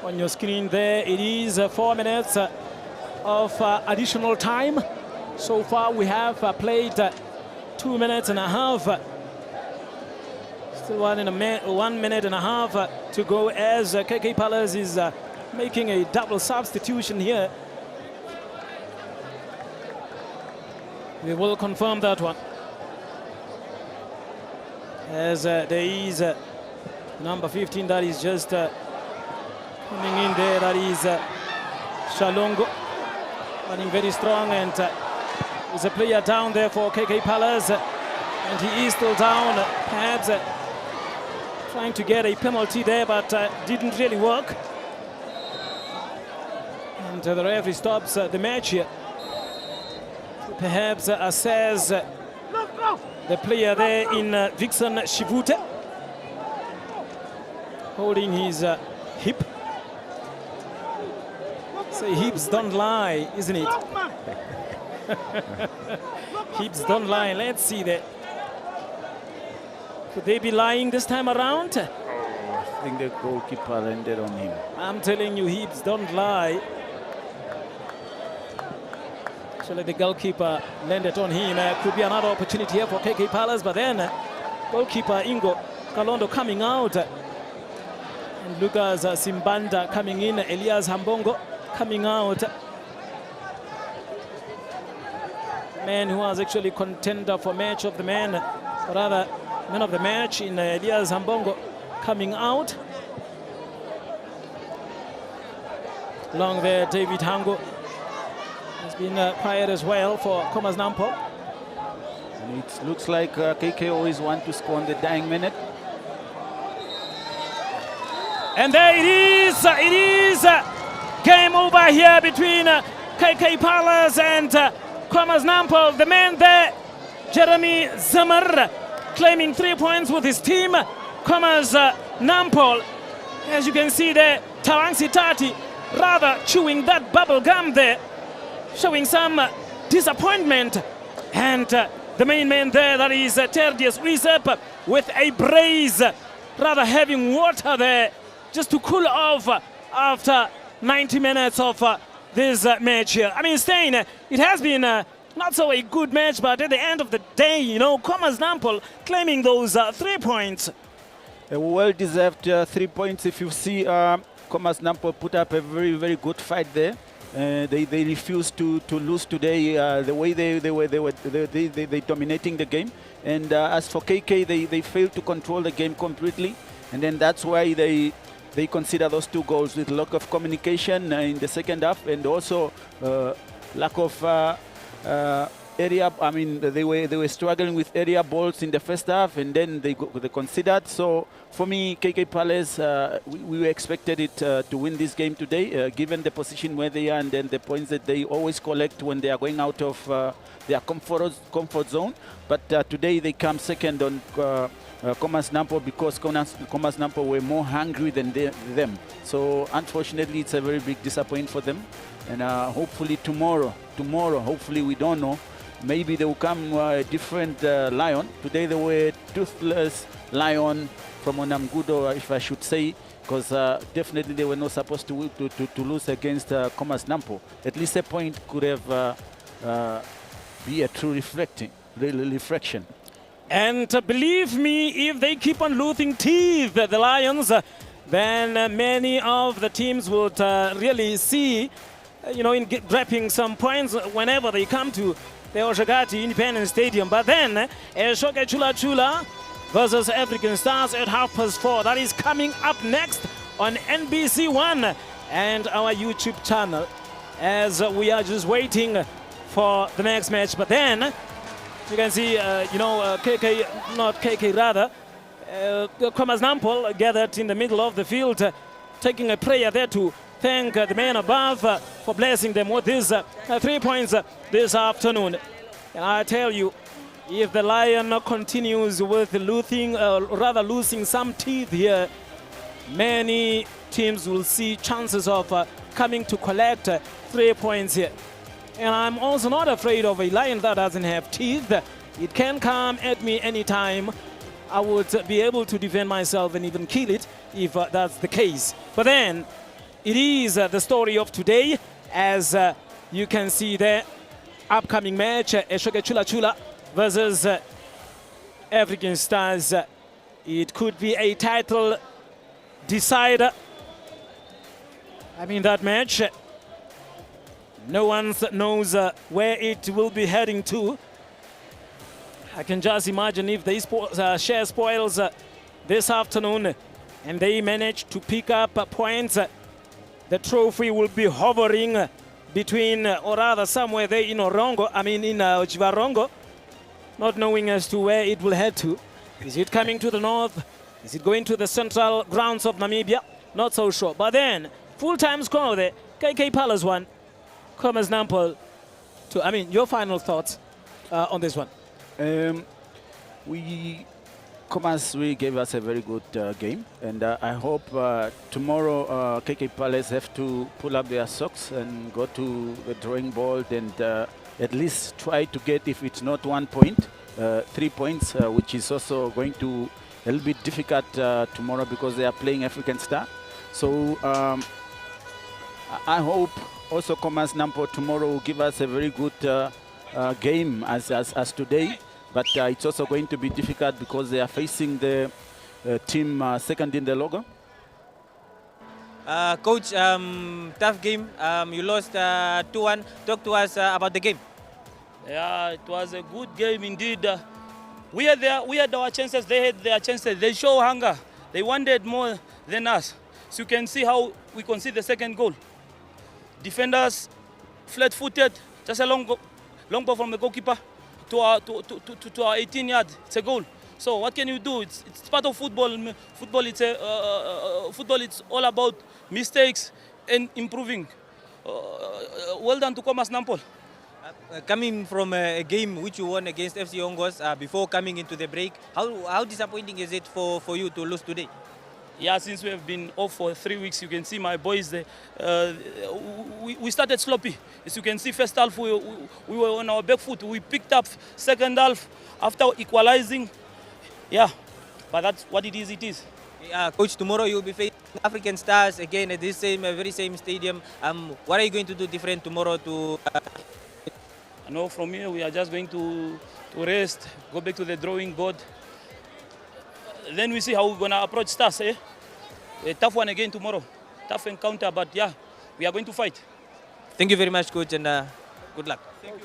S1: on your screen there, it is 4 minutes of additional time. So far we have played 2 minutes and a half. Still 1 minute and a half to go as KK Palace is making a double substitution here. We will confirm that one. As there is number 15 that is just coming in there, that is Shalongo, running very strong, and there's a player down there for KK Palace, and he is still down, perhaps trying to get a penalty there, but didn't really work. And the referee stops the match here to perhaps assess the player there in Vixen Shivute, holding his hip. So hips don't lie, isn't it? Hips don't lie. Let's see that. Could they be lying this time around?
S2: I think the goalkeeper landed on him.
S1: I'm telling you, hips don't lie. Actually, the goalkeeper landed on him. Could be another opportunity here for KK Palace, but then goalkeeper Ingo Kalondo coming out. And Lucas Simbanda coming in. Elias Hambongo coming out. Man who was actually contender for match of the man, or rather man of the match in Elias Hambongo coming out. Along there, David Hango has been quiet as well for Khomas Nampol.
S2: And it looks like KK always want to score on the dying minute.
S1: And there it is. It is game over here between KK Palace and Khomas Nampol. The man there, Jeremy Zimmer, claiming 3 points with his team. Khomas Nampol, as you can see there, Tawang Sitati rather chewing that bubble gum there, showing some disappointment. And the main man there, that is Terdius Uisep, with a brace, rather having water there just to cool off after 90 minutes of this match here. I mean, Stein, it has been not so a good match, but at the end of the day, you know, Khomas Nampol claiming those 3 points.
S2: A well-deserved 3 points. If you see, Khomas Nampol put up a very, very good fight there. They refused to lose today. The way they dominating the game. And as for KK, they failed to control the game completely. And then that's why they consider those 2 goals with lack of communication in the second half, and also lack of area. I mean, they were struggling with area balls in the first half, and then they considered. So for me, KK Palace, we expected it to win this game today, given the position where they are, and then the points that they always collect when they are going out of their comfort zone. But today they come second on Khomas Nampol, because Khomas Nampol were more hungry than them. So unfortunately, it's a very big disappointment for them. And hopefully tomorrow, hopefully, we don't know, maybe they will come a different lion. Today they were toothless lion from Onamgudo, if I should say, because definitely they were not supposed to lose against Khomas Nampol. At least a point could have be a true reflection.
S1: And believe me, if they keep on losing teeth, the Lions, then many of the teams would really see, you know, in grabbing some points whenever they come to the Oshakati Independence Stadium. But then, Shoke Chula Chula versus African Stars at 4:30. That is coming up next on NBC One and our YouTube channel, as we are just waiting for the next match. But then, you can see, Khomas Nampol gathered in the middle of the field, taking a prayer there to thank the man above for blessing them with these 3 points this afternoon. And I tell you, if the Lion continues with losing some teeth here, many teams will see chances of coming to collect 3 points here. And I'm also not afraid of a lion that doesn't have teeth. It can come at me anytime. I would be able to defend myself and even kill it if that's the case. But then, it is the story of today, as you can see there. Upcoming match, Eshoke Chula Chula versus African Stars. It could be a title decider. I mean, that match, no one knows where it will be heading to. I can just imagine if they share spoils this afternoon and they manage to pick up points, the trophy will be hovering between, or rather somewhere there in Orongo, in Chivarongo, not knowing as to where it will head to. Is it coming to the north? Is it going to the central grounds of Namibia? Not so sure. But then, full-time score there, KK Palace 1, Khomas Nampol 2. Your final thoughts on this one?
S2: Khomas really gave us a very good game, and I hope tomorrow KK Palace have to pull up their socks and go to the drawing board and at least try to get, if it's not 1 point, 3 points, which is also going to a little bit difficult tomorrow because they are playing African Star. So I hope also Khomas Nampol tomorrow will give us a very good game as today. But it's also going to be difficult because they are facing the team second in the logo.
S5: Coach, tough game. You lost 2-1. Talk to us about the game.
S6: Yeah, it was a good game indeed. We had our chances, they had their chances. They show hunger. They wanted more than us. So you can see how we concede the second goal. Defenders flat-footed, just a long ball from the goalkeeper to our 18 yards. It's a goal. So what can you do? It's part of football. Football it's all about mistakes and improving. Well done to Khomas Nampol.
S5: Coming from a game which you won against FC Ongos before coming into the break, how disappointing is it for you to lose today?
S6: Yeah, since we have been off for 3 weeks, you can see my boys, we started sloppy. As you can see, first half we were on our back foot. We picked up second half after equalizing. Yeah, but that's what it is.
S5: Coach, tomorrow you'll be facing African Stars again at this very same stadium. What are you going to do different tomorrow to...
S6: I know from here we are just going to rest, go back to the drawing board. Then we see how we're going to approach Stars. A tough one again tomorrow. Tough encounter, but yeah, we are going to fight.
S5: Thank you very much, Coach, and good luck.
S6: Thank you.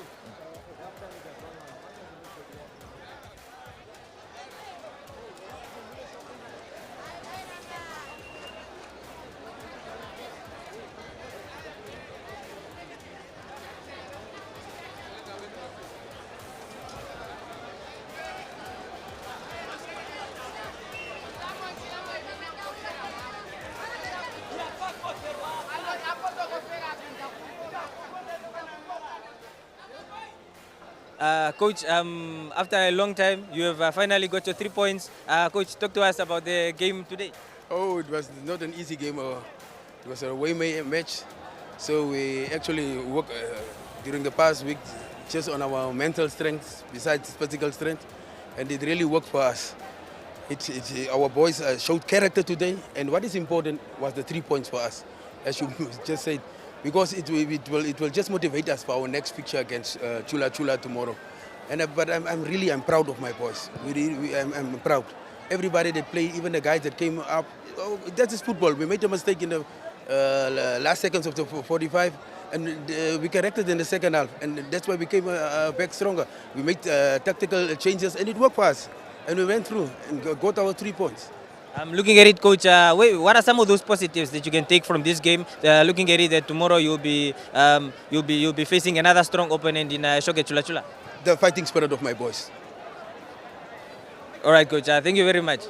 S5: Coach, after a long time, you have finally got your 3 points. Coach, talk to us about the game today.
S7: Oh, it was not an easy game. It was a away match. So we actually worked during the past week just on our mental strength besides physical strength. And it really worked for us. Our boys showed character today. And what is important was the 3 points for us, as you just said. Because it will just motivate us for our next fixture against Chula Chula tomorrow. But I'm proud of my boys. I'm proud. Everybody that played, even the guys that came up, that is football. We made a mistake in the last seconds of the 45, and we corrected in the second half, and that's why we came back stronger. We made tactical changes, and it worked for us. And we went through and got our 3 points.
S5: Looking at it, Coach, what are some of those positives that you can take from this game? Looking at it, that tomorrow you'll be facing another strong opponent in Shoke Chula Chula.
S7: The fighting spirit of my boys.
S5: All right, Coach. Thank you very much.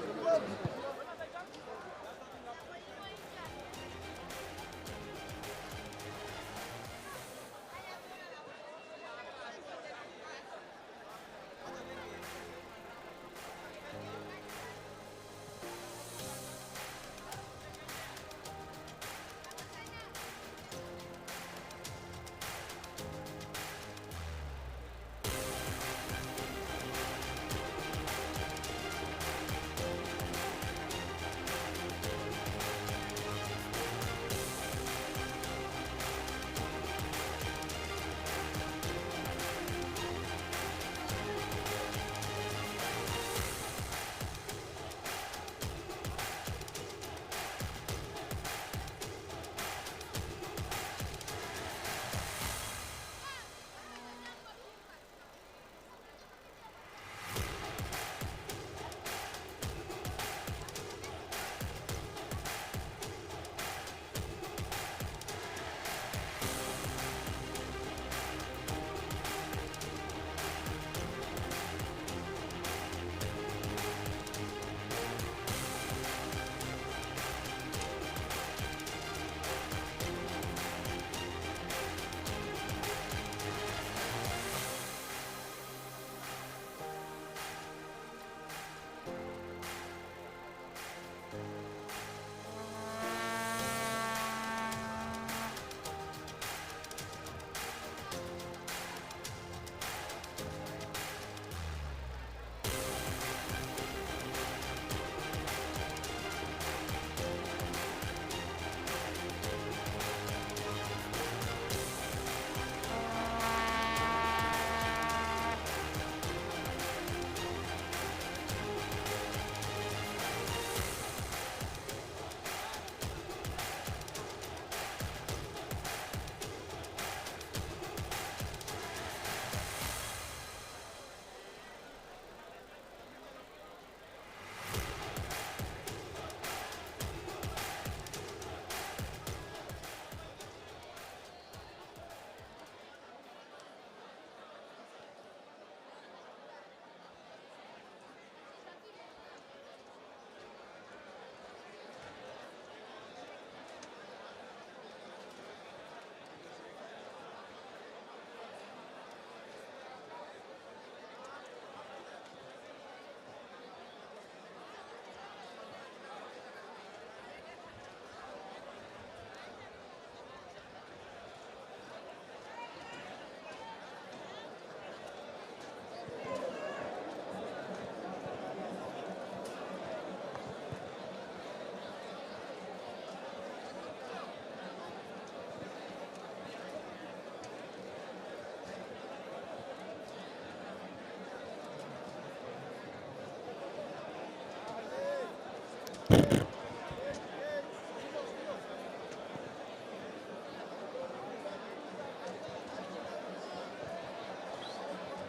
S1: Oshakati.